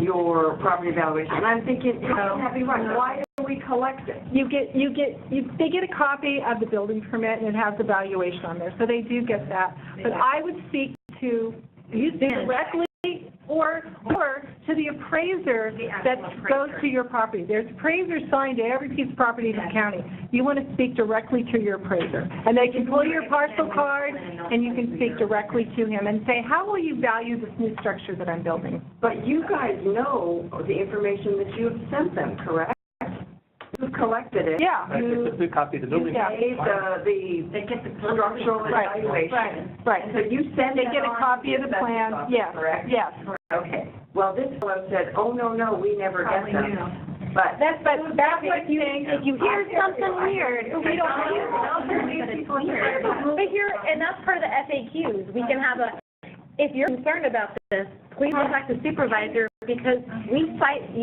your property valuation. And I'm thinking, why do we collect it? They get a copy of the building permit, and it has the valuation on there, so they do get that. But I would speak to you directly or to the appraiser that goes to your property. There's appraisers signed to every piece of property in the county. You want to speak directly to your appraiser. And they can pull your parcel card, and you can speak directly to him and say, how will you value this new structure that I'm building? But you guys know the information that you have sent them, correct? Who collected it? Yeah. It's a copy of the building. Yeah. They get the structural evaluation. Right. So you send They get a copy of the plan. Yes. Correct? Yes. Okay. Well, this fellow said, oh, no, we never get them. But that's what you think. If you hear something weird, we don't hear. But here, and that's part of the FAQs. We can have if you're concerned about this, please contact the supervisor, because you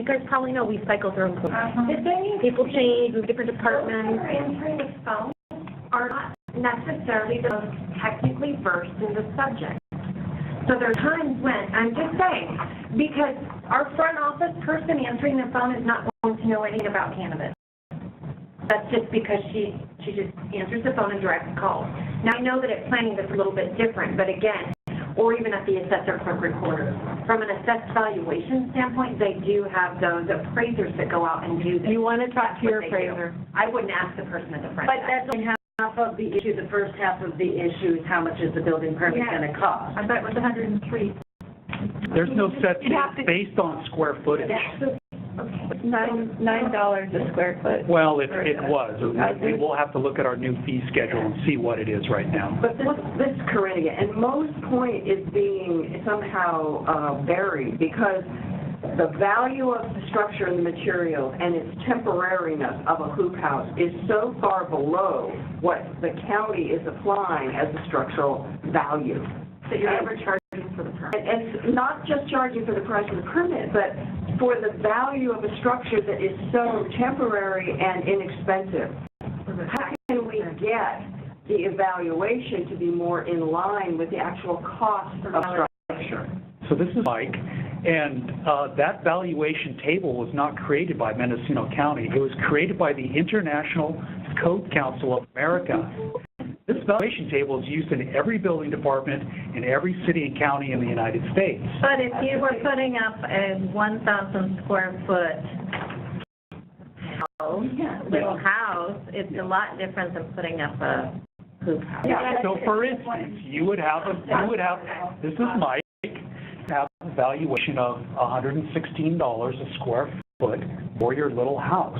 guys probably know we cycle through employees. People change, move different departments. Answering the phone are not necessarily the most technically versed in the subject. So there are times when, I'm just saying, because our front office person answering the phone is not going to know anything about cannabis. That's just because she just answers the phone and directs calls. Now, I know that at planning that's a little bit different, but again, or even at the assessor clerk recorder. From an assessed valuation standpoint, they do have those appraisers that go out and do this. You want to talk to your appraiser. I wouldn't ask the person at the front. But that's only half of the issue. The first half of the issue is how much is the building permit going to cost? I bet it was 103. There's no set fee. It's based on square footage. $9 a square foot. Well, it was. We will have to look at our new fee schedule and see what it is right now. But this Corinne, and Mo's point is being somehow buried, because the value of the structure and the material and its temporariness of a hoop house is so far below what the county is applying as a structural value. So you're never charging for the permit. It's not just charging for the price of the permit, but for the value of a structure that is so temporary and inexpensive, how can we get the evaluation to be more in line with the actual cost of structure? So this is Mike, and that valuation table was not created by Mendocino County. It was created by the International Code Council of America. This valuation table is used in every building department in every city and county in the United States. But if you were putting up a 1,000 square foot little house, it's a lot different than putting up a hoop house. So for instance, you would have, this is Mike, have a valuation of $116 a square foot for your little house.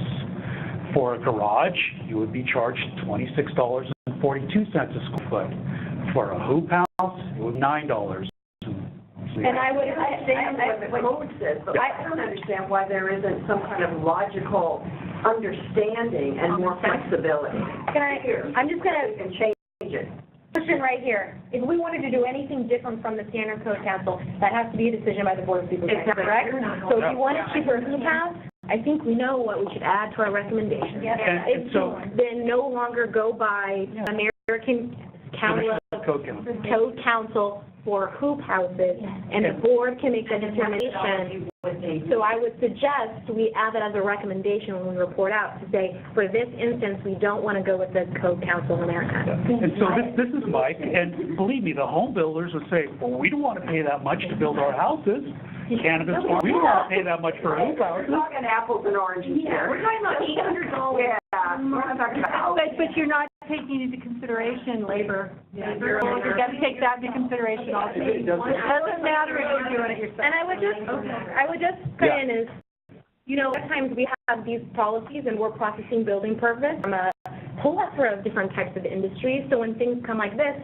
For a garage, you would be charged $26.42 a square foot. For a hoop house, it would be $9. And I would understand what the code says, but I don't understand why there isn't some kind of logical understanding and more flexibility. I'm just gonna We can change it. question right here. If we wanted to do anything different from the Standard Code Council, that has to be a decision by the Board of Supervisors, correct? So if you want to keep our hoop house, I think we know what we should add to our recommendation. And so, Then no longer go by American Code Council for hoop houses, and the board can make that determination. So I would suggest we add that as a recommendation when we report out, to say, for this instance, we don't want to go with the Code Council of America. and so this is Mike, and believe me, the home builders would say, well, we don't want to pay that much to build our houses. Cannabis farm, we don't want to pay that much for hoop houses. We're talking apples and oranges here. We're talking about $800. Yeah, we're not talking about. But you're not taking into consideration labor. You got to take that into consideration also. It doesn't matter if you're doing it yourself. And I would just put in is, you know, at times we have these policies and we're processing building permits from a whole plethora of different types of industries. So when things come like this,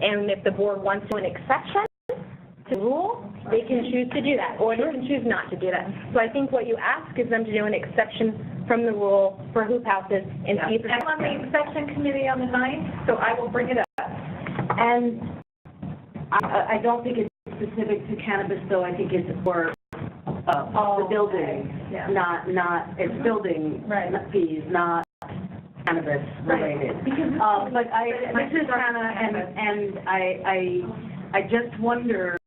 and if the board wants to an exception to the rule, they can choose to do that, or they can choose not to do that. So I think what you ask is them to do an exception from the rule for hoop houses and see if I'm on the exception committee on the 9th, so I will bring it up. And I don't think it's specific to cannabis, though. I think it's for the building, it's building fees, not cannabis related. But this is Hannah, and I just wonder,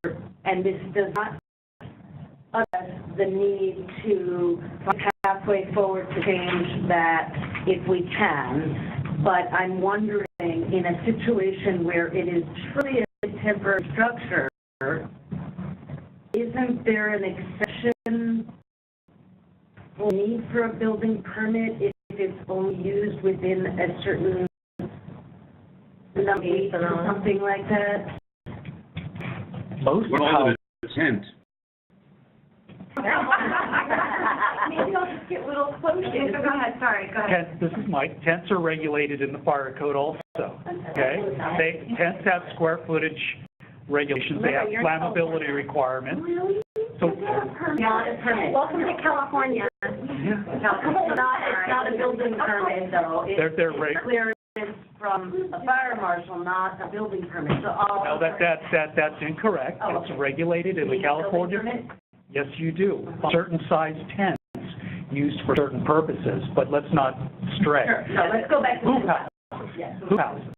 and this does not address the need to halfway forward to change that if we can, but I'm wondering, in a situation where it is truly a temporary structure, isn't there an exception or need for a building permit if it's only used within a certain number of weeks or something like that? Most Well, the tent. Maybe I'll just get a little closer. Go ahead, sorry, go ahead. This is Mike. Tents are regulated in the fire code also, okay? Tents have square footage regulations, they have flammability requirements. So, Not a permit. Welcome to California. It's not a building permit, though. It's they're clearance from a fire marshal, not a building permit. So all. No, that's incorrect. It's regulated in the California. Yes, you do. Certain size tents used for certain purposes, but let's not stray. Sure. No, let's go back to Hoop houses. Yes. Hoop houses.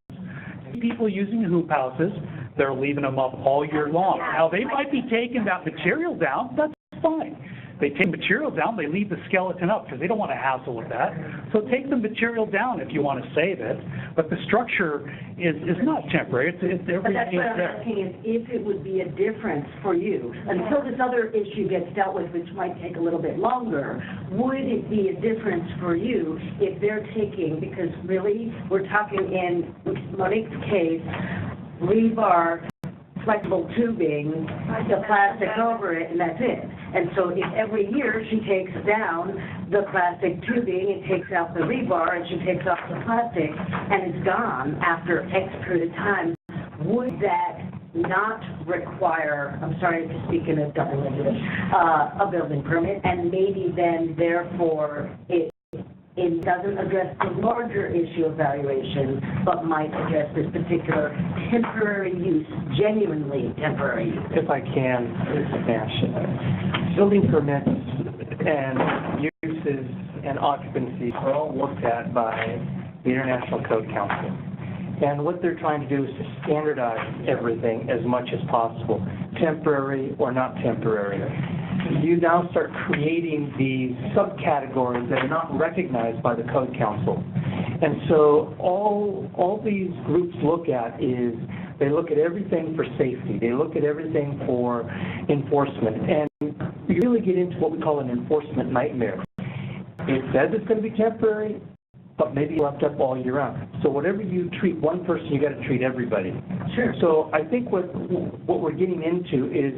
People using hoop houses, they're leaving them up all year long. Now, they might be taking that material down. That's fine. They take material down, they leave the skeleton up because they don't want to hassle with that. So take the material down if you want to save it, but the structure is not temporary. It's But that's everything what is I'm there. asking, is if it would be a difference for you, until this other issue gets dealt with, which might take a little bit longer, would it be a difference for you if they're taking, because really, we're talking in Monique's case, rebar, flexible tubing, the plastic over it, and that's it. And so if every year she takes down the plastic tubing, it takes out the rebar, and she takes off the plastic, and it's gone after X period of time, would that not require, I'm sorry to speak in a double English, a building permit, and maybe then therefore it doesn't address the larger issue of valuation, but might address this particular temporary use, genuinely temporary use. If I can, Ms. Nash, building permits and uses and occupancy are all looked at by the International Code Council. And what they're trying to do is to standardize everything as much as possible, temporary or not temporary. You now start creating these subcategories that are not recognized by the Code Council. And so all these groups look at is they look at everything for safety. They look at everything for enforcement. And you really get into what we call an enforcement nightmare. It says it's going to be temporary, but maybe left up all year round. So whatever you treat one person, you got to treat everybody. Sure. So I think what we're getting into is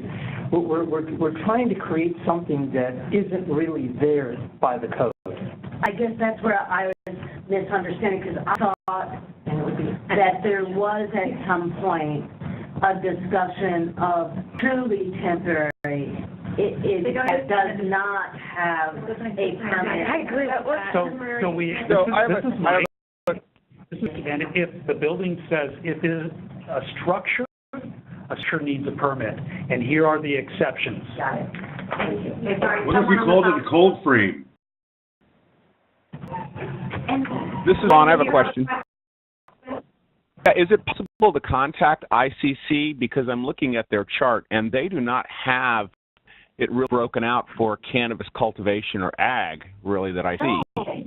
we're trying to create something that isn't really there by the code. I guess that's where I was misunderstanding, because I thought that there was at some point a discussion of truly temporary. It does not have a permanent. I agree. And if the building says if it is a structure needs a permit, and here are the exceptions. Got it. Thank you. What if we called it a cold frame? This is on. I have a question. Is it possible to contact ICC, because I'm looking at their chart and they do not have it really broken out for cannabis cultivation or ag, really, that I see.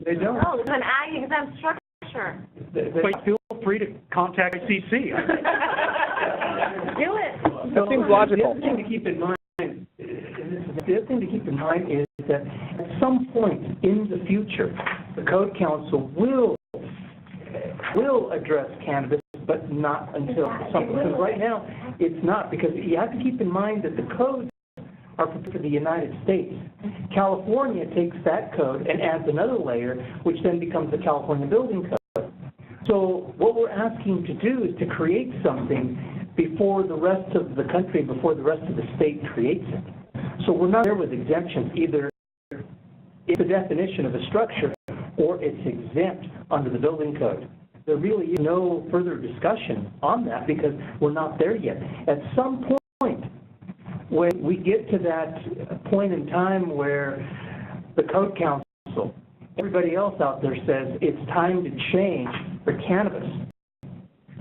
They don't. Oh, it's an ag exempt structure. But feel free to contact CC. Do it. That seems logical. The other thing to keep in mind is that at some point in the future, the Code Council will address cannabis, but not until something. Because right now, it's not, because you have to keep in mind that the codes are for the United States. California takes that code and adds another layer, which then becomes the California Building Code. So what we're asking to do is to create something before the rest of the country, before the rest of the state creates it. So we're not there with exemptions. Either it's a definition of a structure or it's exempt under the building code. There really is no further discussion on that because we're not there yet. At some point, when we get to that point in time where the Code Council, everybody else out there says it's time to change for cannabis,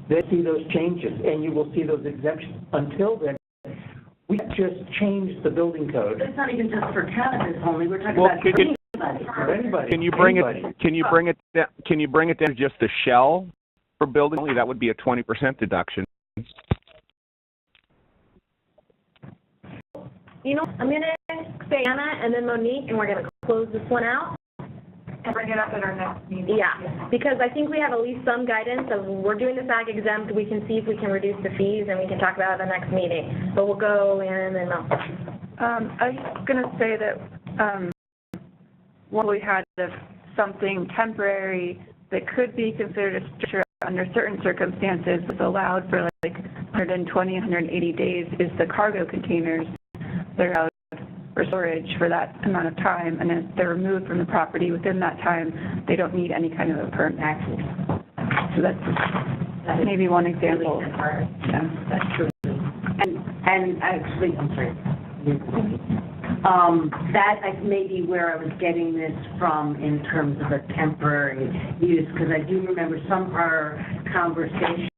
they see those changes and you will see those exemptions. Until then, we just change the building code. It's not even just for cannabis only. We're talking Well, about anybody. Can you bring it down to just the shell for building only? That would be a 20% deduction. You know, I'm going to say Anna and then Monique, and we're going to close this one out. And bring it up at our next meeting. Yeah, because I think we have at least some guidance of we're doing this ag exempt. We can see if we can reduce the fees, and we can talk about it at the next meeting. But we'll go in and I was going to say that what we had of something temporary that could be considered a structure under certain circumstances was allowed for like 120, 180 days is the cargo containers that are out for storage for that amount of time, and if they're removed from the property within that time, they don't need any kind of a permit. So that's maybe one example. Yeah, that's true. And actually, I'm sorry. That may be where I was getting this from in terms of a temporary use, because I do remember some of our conversations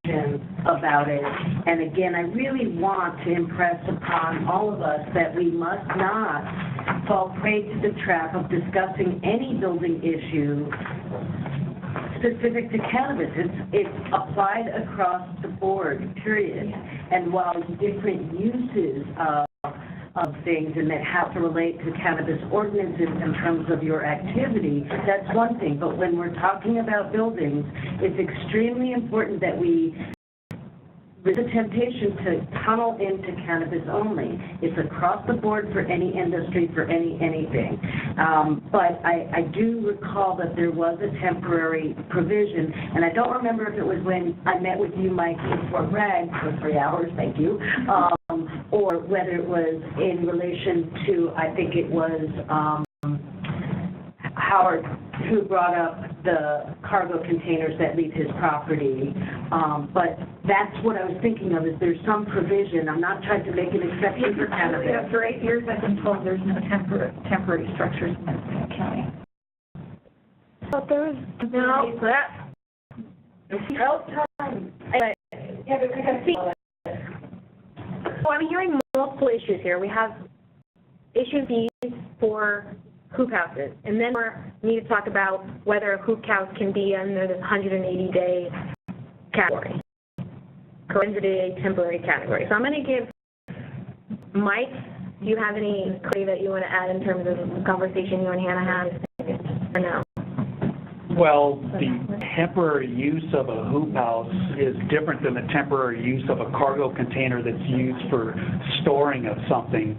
about it. And again, I really want to impress upon all of us that we must not fall prey to the trap of discussing any building issue specific to cannabis. It's applied across the board, period. And while different uses of things and that have to relate to cannabis ordinances in terms of your activity, that's one thing. But when we're talking about buildings, it's extremely important that there's a temptation to tunnel into cannabis only. It's across the board for any industry, for anything. But I do recall that there was a temporary provision, and I don't remember if it was when I met with you, Mike, in Fort Bragg for 3 hours, thank you, or whether it was in relation to, I think it was Howard who brought up the cargo containers that leave his property. But that's what I was thinking of, is there's some provision, I'm not trying to make an exception for cannabis. For 8 years, I've been told there's no temporary structures in Mendocino County. But there was, No, that, so I'm hearing multiple issues here. We have issue fees for hoop houses, and then we need to talk about whether a hoop house can be under this 180-day category, 180-day temporary category. So I'm going to give Mike, do you have any clarity that you want to add in terms of the conversation you and Hannah had, or no? Well, the temporary use of a hoop house is different than the temporary use of a cargo container that's used for storing of something.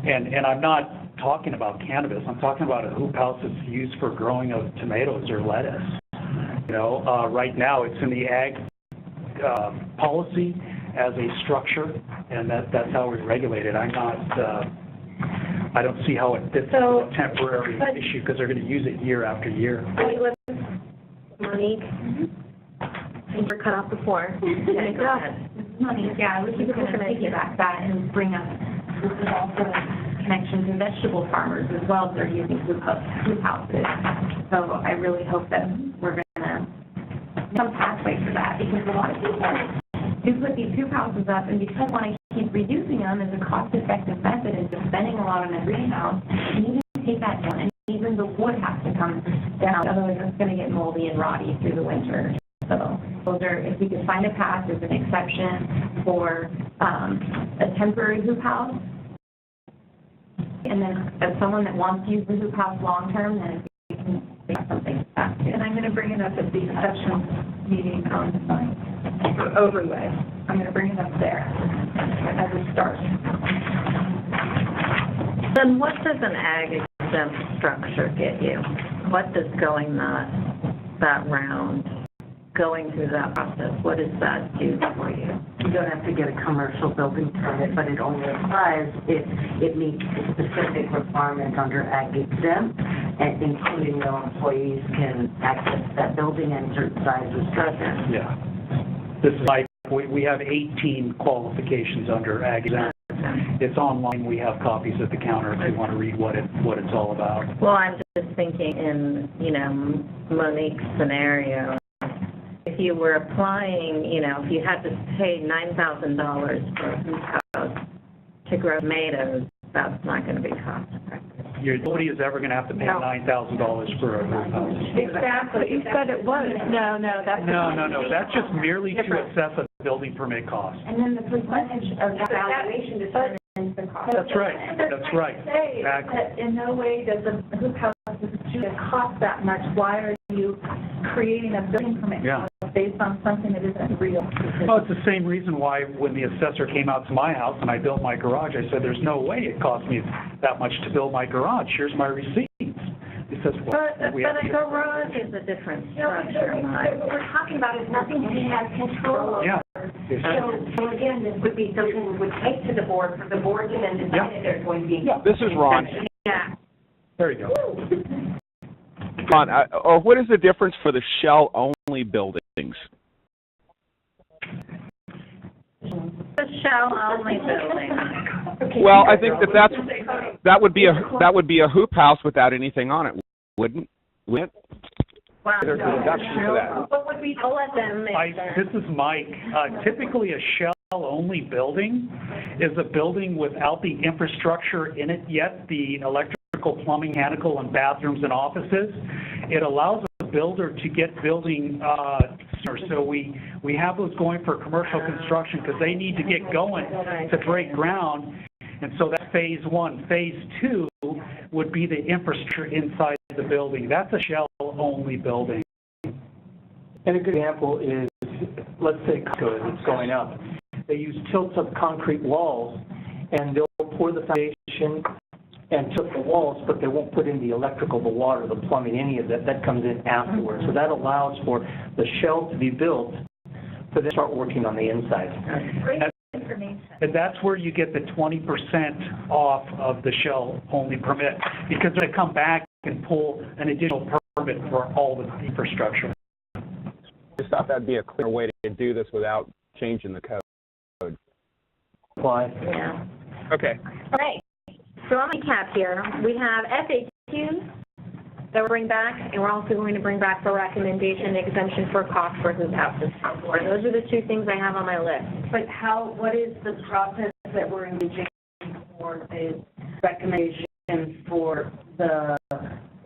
And I'm not talking about cannabis. I'm talking about a hoop house that's used for growing of tomatoes or lettuce. You know, right now it's in the ag policy as a structure, and that's how we regulate it. I'm not. I don't see how it fits into a temporary issue, because they're going to use it year after year. Monique, we're cut off the floor. Monique, yeah, I was just going to piggyback that and bring up, this is also connections to vegetable farmers as well that are using hoop houses. So I really hope that we're going to some pathway for that, because a lot of people do put these hoop houses up, and because want to keep reducing them as a cost-effective method and just spending a lot on a greenhouse, you need to take that down, and even the wood has to come down, otherwise it's going to get moldy and rotty through the winter. So those are, if we could find a path as an exception for a temporary hoop house, and then as someone that wants to use the hoop house long-term, then we can make something back to. And I'm going to bring it up at the exception meeting on for overlay. I'm going to bring it up there as a start. Then what does an ag exempt structure get you? What does going that round, going through that process, what does that do for you? You don't have to get a commercial building permit, but it only applies if it meets specific requirements under ag exempt, and including no employees can access that building and certain sizes structures. Yeah. This is like, we have 18 qualifications under ag exempt. It's online. We have copies at the counter if you want to read what it's all about. Well, I'm just thinking in, Monique's scenario, if you were applying, if you had to pay $9,000 for a hoop house to grow tomatoes, that's not going to be cost effective. Nobody is ever going to have to pay $9,000 for a hoop house. Exactly. You said it was. No, that's. No. That's just merely to assess a building permit cost. And then the percentage of the valuation determines the cost. That's right. Say Exactly. that in no way does a hoop house cost that much. Why are you creating a building permit cost based on something that isn't real? Well, it's the same reason why when the assessor came out to my house and I built my garage, I said, there's no way it cost me that much to build my garage. Here's my receipts. He says, well, But a garage is a different structure, Mike. What we're talking about is nothing he has control over. Yeah. So again, this would be something we would take to the board, for the board to then decide if there's going to be. This is Ron. Yeah. There you go. Ron, or what is the difference for the shell-only buildings? The shell-only building. Well, I think that would be a hoop house without anything on it, wouldn't it? Wow. There's a deduction for that. What would we, I'll let them answer. This is Mike. Typically, a shell-only building is a building without the infrastructure in it yet, the electrical, plumbing, mechanical, and bathrooms and offices. It allows a builder to get building sooner. So we have those going for commercial construction because they need to get going to break ground. And so that's phase one. Phase two would be the infrastructure inside the building. That's a shell-only building. And a good example is, let's say Costco, as it's going up. They use tilt-up concrete walls, and they'll pour the foundation and tilt the walls, but they won't put in the electrical, the water, the plumbing, any of that. That comes in afterwards. So that allows for the shell to be built, so they start working on the inside. And that's where you get the 20% off of the shell-only permit, because they come back and pull an additional permit for all the infrastructure. I just thought that'd be a clear way to do this without changing the code. Why? Yeah. Okay. All right. So on the recap here, we have FAQs that we'll bring back, and we're also going to bring back for recommendation exemption for cost versus absence. Those are the two things I have on my list. But what is the process that we're engaging for the recommendation for the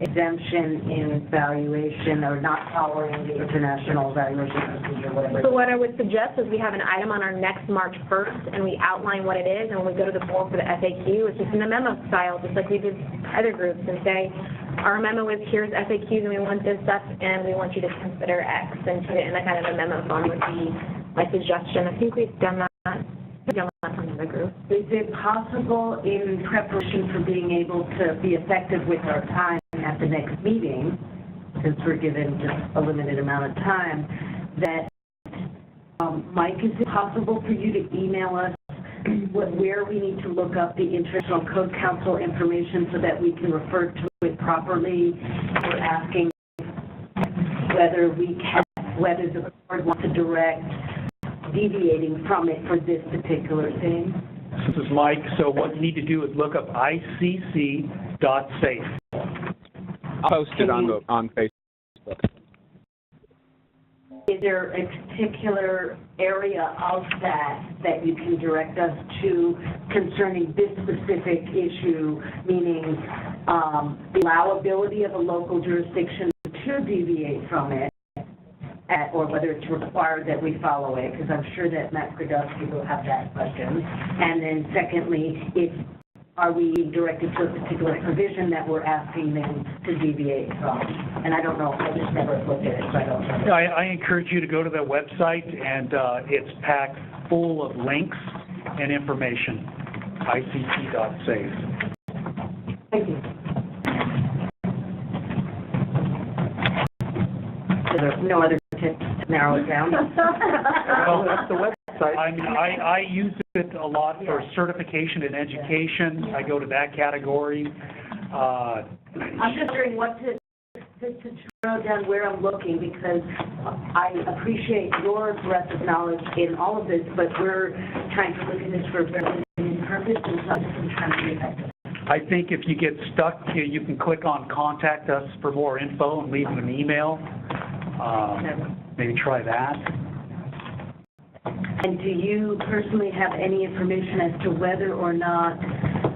exemption in valuation or not following the international valuation procedure, whatever? So what I would suggest is we have an item on our next March 1st, and we outline what it is, and when we go to the board for the FAQ, it's just in a memo style, just like we did other groups, and say, our memo is here's FAQs, and we want this stuff, and we want you to consider X, and put it in a kind of a memo form would be my suggestion. I think we've done that. We've done that from other groups. Is it possible in preparation for being able to be effective with our time at the next meeting, since we're given just a limited amount of time, that, Mike, is it possible for you to email us where we need to look up the International Code Council information so that we can refer to it properly? We're asking whether whether the board wants to direct deviating from it for this particular thing. This is Mike. So what you need to do is look up icc.safe. I'll post it on Facebook. Is there a particular area of that you can direct us to concerning this specific issue, meaning the allowability of a local jurisdiction to deviate from it, or whether it's required that we follow it, because I'm sure that Matt Grodowski will have that question. And then secondly, are we directed to a particular provision that we're asking them to deviate from? And I don't know, I just never looked at it, so I don't know. I encourage you to go to their website, and it's packed full of links and information, icc.safe. Thank you. There's no other tips to narrow it down? Well, that's the website. I mean, I use it a lot for certification in education. I go to that category. I'm just wondering what to narrow down where I'm looking, because I appreciate your breadth of knowledge in all of this, but we're trying to look at this for a very limited purpose and not just trying to be effective. I think if you get stuck, you can click on contact us for more info and leave them an email. Maybe try that. And do you personally have any information as to whether or not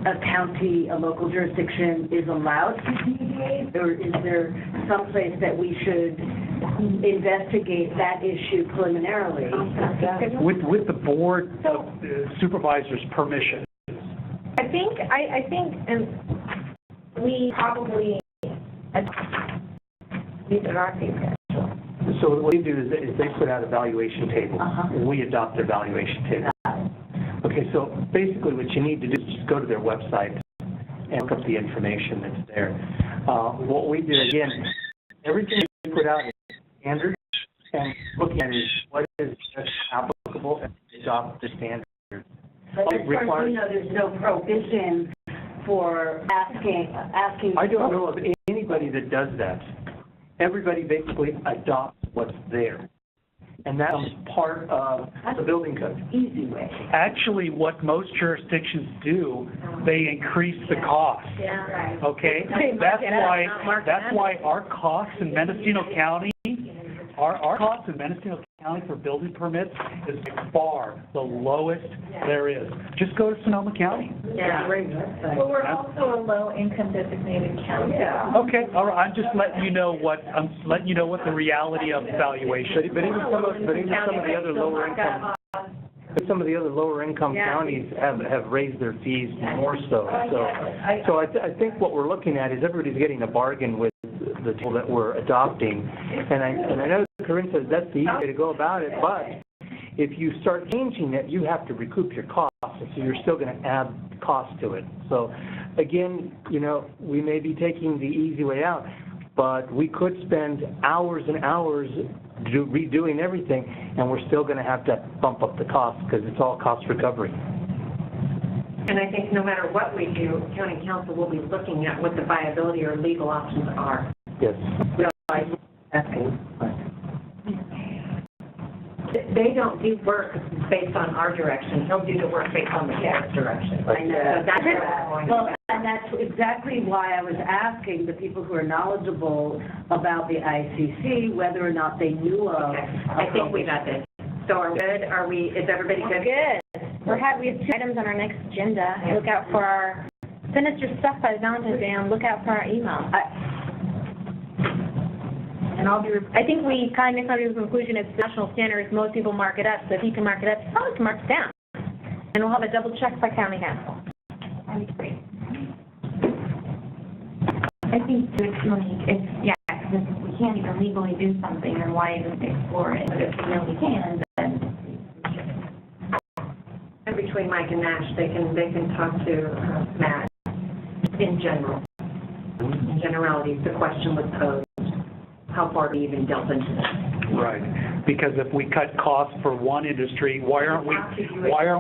a county, a local jurisdiction is allowed to deviate, or is there some place that we should investigate that issue preliminarily? With the board of supervisors' permission. I think, and we probably these are our favorite. So what we do is they put out a valuation table. We adopt their valuation table. Okay, so basically what you need to do is just go to their website and look up the information that's there. What we do, again, everything we put out is standard, and looking at is what is applicable and adopt the standard. But as far as you know, there's no prohibition for asking. I don't know of anybody that does that. Everybody basically adopts what's there. And that becomes part of the building code. Easy way. Actually, what most jurisdictions do, they increase the cost. Yeah, right. Okay? That's why our costs in Mendocino County, our costs in Mendocino County for building permits is by far the lowest there is. Just go to Sonoma County. Yeah. Well, we're also a low-income designated county. Yeah. Okay, all right. I'm just letting you know what the reality of valuation. But even some of the other lower income. Some of the other lower income counties have raised their fees more so. So I think what we're looking at is everybody's getting a bargain with the tool that we're adopting. And I know Corinne says that's the easy way to go about it, but if you start changing it, you have to recoup your costs, so you're still going to add cost to it. So again, we may be taking the easy way out, but we could spend hours and hours redoing everything, and we're still going to have to bump up the cost because it's all cost recovery. And I think no matter what we do, county council will be looking at what the viability or legal options are. Yes. They don't do work based on our direction, he'll do the work based on the sheriff's direction. I know. So that's where we're going with Well, that. and that's exactly why I was asking the people who are knowledgeable about the ICC whether or not they knew of. I think we got this. So are we good? Is everybody good? Good. We have 2 items on our next agenda. Look out for our, send us your stuff by Valentine's Day, and look out for our email. And I'll be, I think we kind of come to the conclusion it's national standards, most people mark it up, so if you can mark it up, you probably can mark it down. And we'll have a double check by county council. That'd be great. I think it's Monique, because if we can't even legally do something, then why even explore it? But if we know we can, then and between Mike and Nash, they can talk to Matt in general. In generalities, the question was posed, how far do we even delve into this? Right, because if we cut costs for one industry, why aren't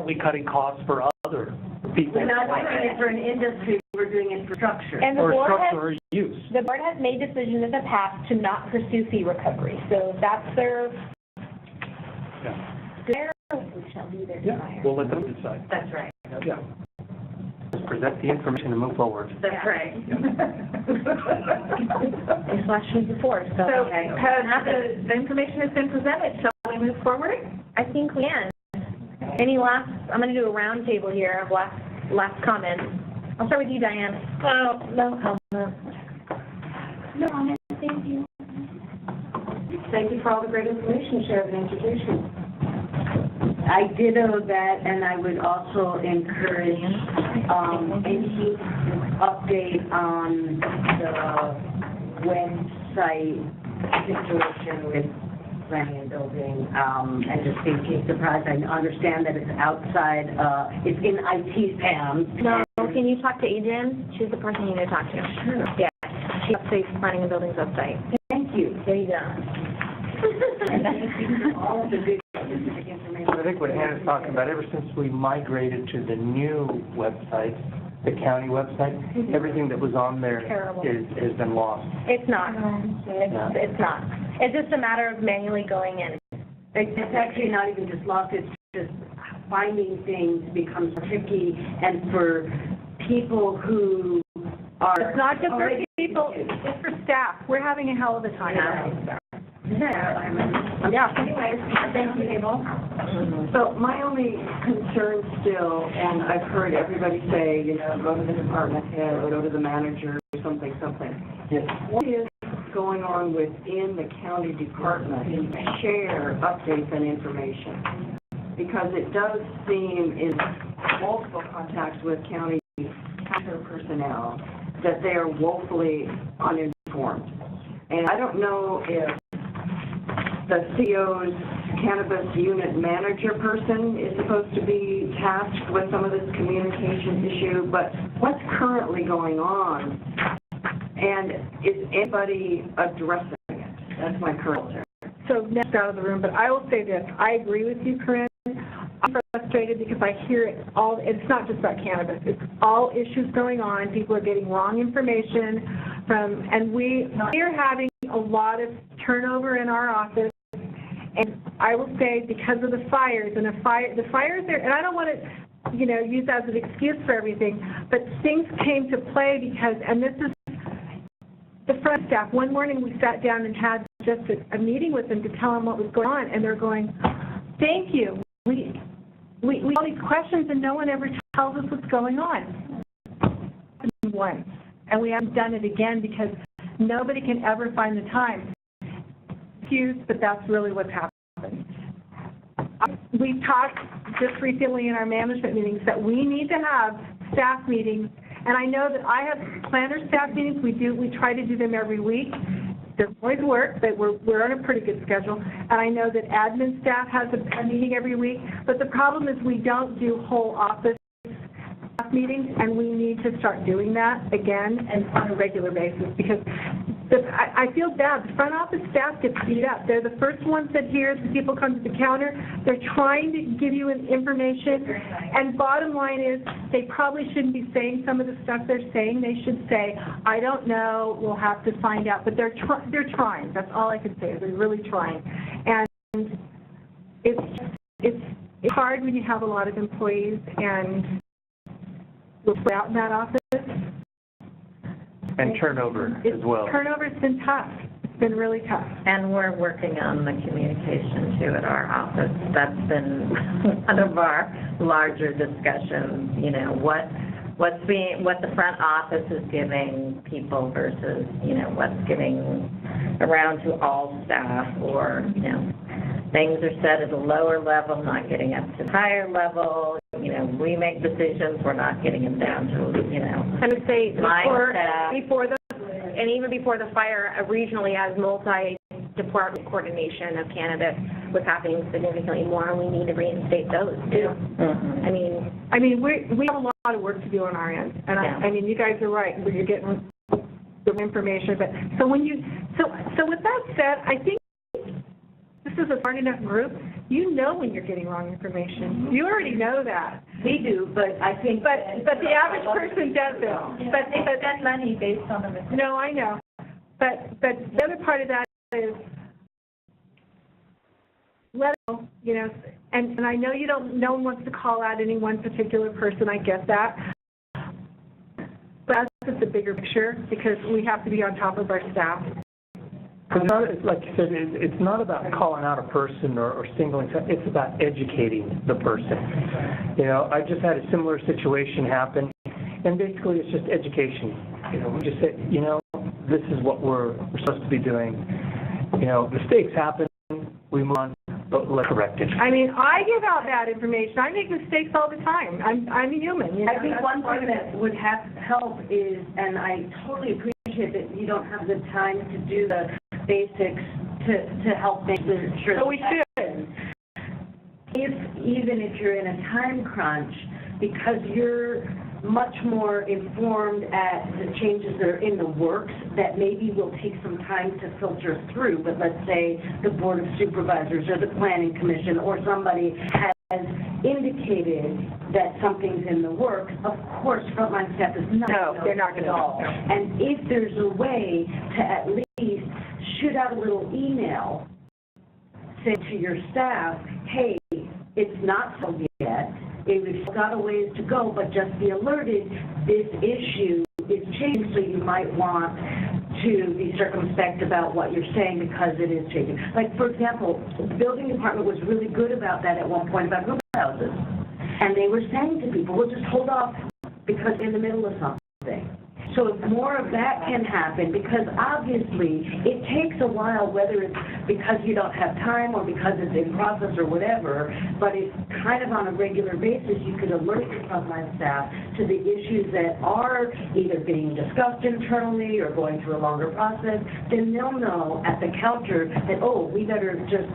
we cutting costs for other people? We're not doing it for an industry, we're doing it for structure. And the Or board structure has, or use. the board has made decisions in the past to not pursue fee recovery, so that's their, we shall do their Yeah, desire. we'll let them decide. That's right. Yeah. Just present the information and move forward. That's right. These last years before, so. So has the information has been presented, shall we move forward? I think we can. Any last, I'm going to do a round table here of last comments. I'll start with you, Diane. No. no, thank you. Thank you for all the great information shared and education. I ditto that, and I would also encourage any update on the website situation with planning and building, and just in case surprised. I understand that it's outside, it's in IT's hands. No, can you talk to Adrian? She's the person you need to talk to. Sure. Yeah, she updates planning and building's website. Thank you. There you go. All of the good specific information. I think what Hannah's talking about, ever since we migrated to the new website, the county website, everything that was on there has been lost. It's not. It's not. It's just a matter of manually going in. It's actually not even just lost, it's just finding things becomes tricky, and for people who are... It's not just for people, it's for staff. We're having a hell of a time. Yeah. Anyways, thank you, Abel. So my only concern still, and I've heard everybody say, go to the department head or go to the manager or something. Yes. What is going on within the county department to share updates and information? Because it does seem in multiple contacts with county personnel that they are woefully uninformed. And I don't know if the CO's cannabis unit manager person is supposed to be tasked with some of this communication issue, but what's currently going on? And is anybody addressing it? That's my current concern. So next out of the room, but I will say this, I agree with you, Corinne. I'm frustrated because I hear it all, it's not just about cannabis, it's all issues going on, people are getting wrong information from, and we are having a lot of turnover in our office, and I will say because of the fires, and the fires there, and I don't want to, use that as an excuse for everything, but things came to play because, and this is the front staff, one morning we sat down and had just a meeting with them to tell them what was going on, and they're going, thank you, we all these questions and no one ever tells us what's going on. Once, and we haven't done it again because nobody can ever find the time. Excuse, but that's really what's happened. We talked just recently in our management meetings that we need to have staff meetings, and I know that I have planner staff meetings. We try to do them every week. There's always work, but we're on a pretty good schedule. And I know that admin staff has a meeting every week, but the problem is we don't do whole office meetings, and we need to start doing that again and on a regular basis, because I feel bad. The front office staff gets beat up. They're the first ones that hear the people come to the counter. They're trying to give you information. And bottom line is, they probably shouldn't be saying some of the stuff they're saying. They should say, I don't know, we'll have to find out. But they're trying. That's all I can say. They're really trying. And it's hard when you have a lot of employees and we're out in that office. And turnover as well. Turnover's been tough. It's been really tough. And we're working on the communication too at our office. That's been one of our larger discussions, you know, what the front office is giving people versus, you know, what's giving around to all staff, or, you know, things are set at a lower level, not getting up to the higher level. You know, we make decisions, we're not getting them down to, you know, I would say even before the fire, regionally, as multi-department coordination of cannabis was happening significantly more, and we need to reinstate those too. Mm-hmm. I mean, we have a lot of work to do on our end, and I mean, you guys are right. You're getting the information, but so when you so with that said, I think this is a smart enough group. You know when you're getting wrong information. You already know that. We do, but I think... But the average person doesn't. But they spend money based on the mistake. No, I know. But the other part of that is, let them know, you know, and I know no one wants to call out any one particular person. I get that. But that's just a bigger picture, because we have to be on top of our staff. Like you said, it's not about calling out a person or singling, it's about educating the person. You know, I just had a similar situation happen, and basically it's just education. You know, we just say, you know, this is what we're supposed to be doing. You know, mistakes happen, we move on, but let's correct it. I mean, I give out bad information. I make mistakes all the time. I'm a human. You know? I think one thing that would help is, and I totally appreciate that you don't have the time to do the basics to help make sure. So we should. Even if you're in a time crunch, because you're much more informed at the changes that are in the works, that maybe will take some time to filter through. But let's say the Board of Supervisors or the Planning Commission or somebody has indicated that something's in the works, of course, frontline staff is not. No, they're not going to know. And if there's a way to at least shoot out a little email, say to your staff, hey, it's not so yet, we've got a ways to go, but just be alerted, this issue is changing, so you might want to be circumspect about what you're saying because it is changing. Like, for example, the building department was really good about that at one point about group houses. And they were saying to people, we'll just hold off because we're in the middle of something. So if more of that can happen, because obviously it takes a while, whether it's because you don't have time or because it's in process or whatever, but if kind of on a regular basis you could alert your frontline staff to the issues that are either being discussed internally or going through a longer process, then they'll know at the counter that, oh, we better just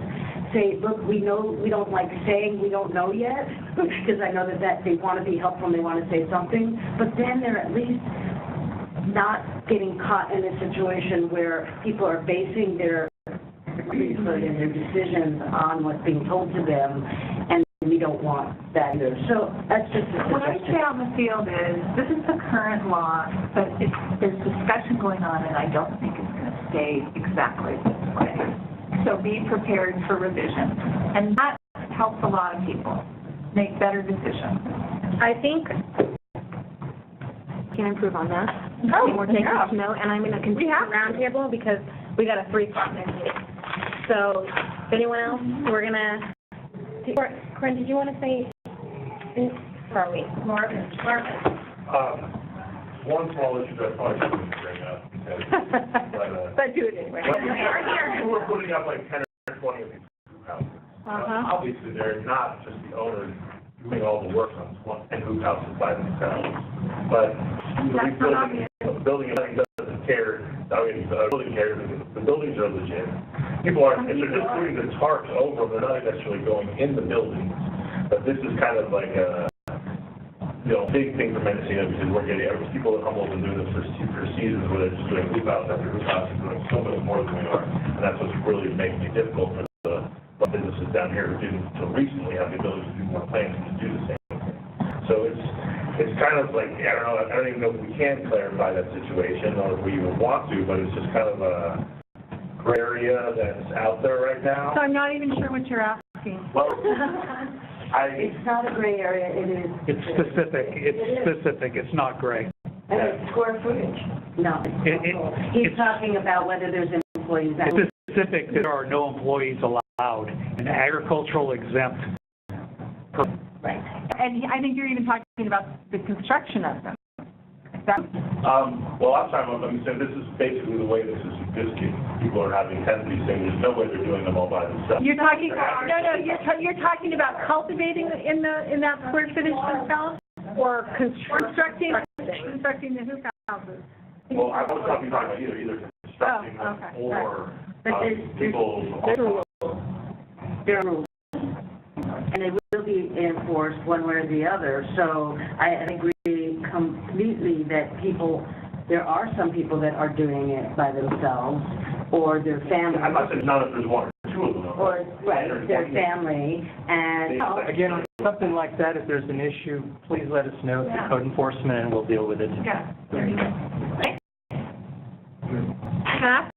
say, look, we don't like saying we don't know yet, because I know that they want to be helpful and they want to say something, but then they're at least not getting caught in a situation where people are basing their livelihood and their decisions on what's being told to them, and we don't want that either. So that's just a What I suggestion. say on the field is, this is the current law, but there's discussion going on, and I don't think it's going to stay exactly this way. So be prepared for revision. And that helps a lot of people make better decisions. I think we can improve on that. We're taking note, and I'm going to continue the roundtable because we got a 3:00 meeting. So, if anyone else, we're going to. Corinne, did you want to say? Where are we? Marvin. One small issue that I probably shouldn't bring up, because, But do it anyway. we're putting up like 10 or 20 of these hoop houses. Obviously, they're not just the owners doing all the work on hoop houses by themselves, but the building doesn't care. I mean, the building cares. The buildings are legit. People aren't. If they're just putting the tarps over them, they're not necessarily going in the buildings. But this is kind of like a. big thing for Mendocino, because we're getting, people that come over and do this for seasons, where they're just doing hoop house after hoop house, and doing so much more than we are. And that's what's really making it difficult for the businesses down here who didn't until recently have the ability to do more plans to do the same thing. So it's kind of like, I don't even know if we can clarify that situation, or if we even want to, but it's just kind of a gray area that's out there right now. So I'm not even sure what you're asking. Well, It's not a gray area, it is. It's specific, it's not gray. And it's square footage. No. He's talking about whether there's employees. It's specific, there are no employees allowed, an agricultural exempt. Right. And I think you're even talking about the construction of them. Well, last time, let me say, this is basically the way this people are having tendencies saying there's no way they're doing them all by themselves. You're talking, you're talking about cultivating in that square footage themselves, or constructing the hoop houses? Well, I was talking about either constructing them or people. There are rules, and they will be enforced one way or the other. So I agree completely that there are some people that are doing it by themselves, or their family. I'm not saying none of there's one or two of them. Or, right, their family, and... Again, on something like that, if there's an issue, please let us know through code enforcement and we'll deal with it. Yeah, there you go. Huh?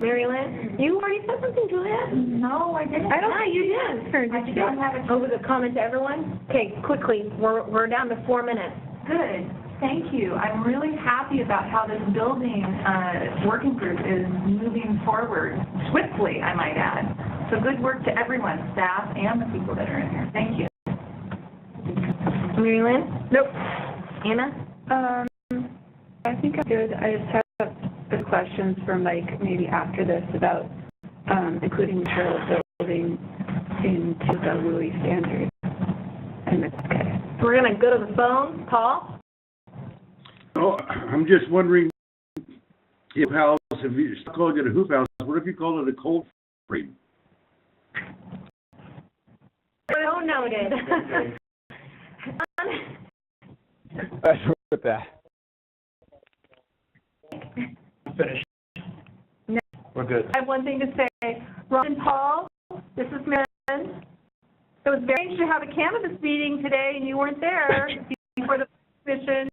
Mary Lynn, you already said something, Juliet? No, I didn't. I don't know, you did. I don't have it. Oh, was it comment to everyone? Okay, quickly, we're down to 4 minutes. Good, thank you. I'm really happy about how this building working group is moving forward swiftly, I might add. So good work to everyone, staff and the people that are in here. Thank you. Mary Lynn? Nope. Anna? I think I'm good. I just have the questions for Mike maybe after this about including material building into the WUI standard. And it's okay. We're going to go to the phone. Paul? Oh, I'm just wondering if you stop calling it a hoop house, what if you call it a cold frame? So noted. That's with that. Finished. We're good. I have one thing to say. Ron and Paul, this is Mary Lynn. It was very interesting to have a cannabis meeting today, and you weren't there before the commission.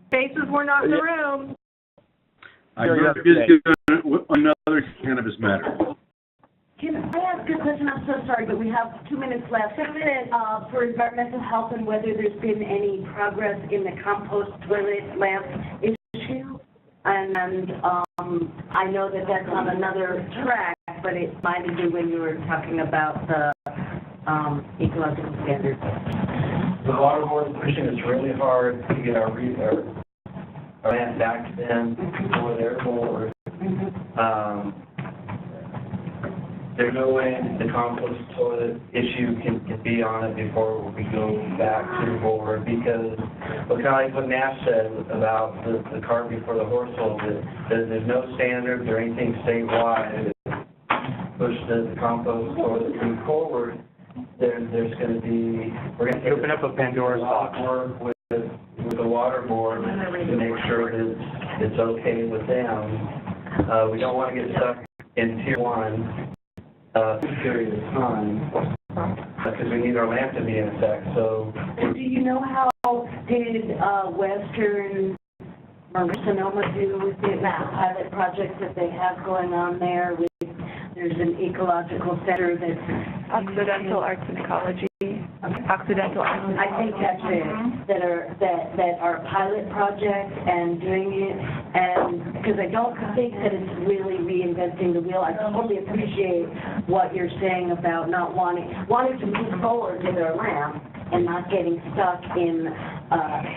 Faces were not in the room. I'm very busy on another cannabis matter. Can I ask a question? I'm so sorry, but we have 2 minutes left. 2 minutes for environmental health and whether there's been any progress in the compost toilet lamp issue. And I know that that's on another track, but it reminded me when you were talking about the ecological standards. The water board is pushing us really hard to get our land back to them before their board. There's no way the compost toilet issue can be on it before we go back to the board, because kind of like what Nash said about the cart before the horse sold it, there's no standards or anything statewide that push the compost toilet to move forward. There's going to be, we're going to Open up a Pandora's box. Work with the water board to make sure that it's okay with them. We don't want to get stuck in tier 1 period of time because we need our lamp to be in effect. So, do you know how did Western Sonoma do with the pilot projects that they have going on there? There's an ecological center that's Occidental Arts and Ecology. Occidental Arts and Ecology. I think that's it. That are pilot projects and doing it, and because I don't think that it's really reinventing the wheel. I totally appreciate what you're saying about not wanting to move forward with their lamp and not getting stuck in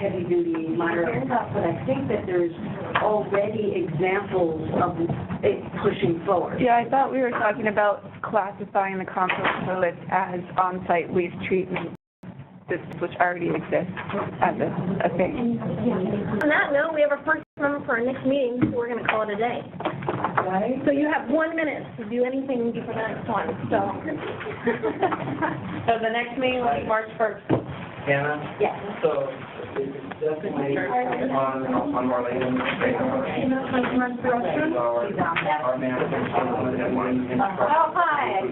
heavy-duty moderate stuff, but I think that there's already examples of it pushing forward. Yeah, I thought we were talking about classifying the compost toilets as on-site waste treatment systems, which already exist as a thing. On that note, we have our first member for our next meeting, so we're going to call it a day. Right? So you have 1 minute to do anything before the next one. So, so the next meeting will be March 1st. Hannah? Yes. So it's definitely on Marlene's radar. Our manager, someone that wants to. Oh, hi.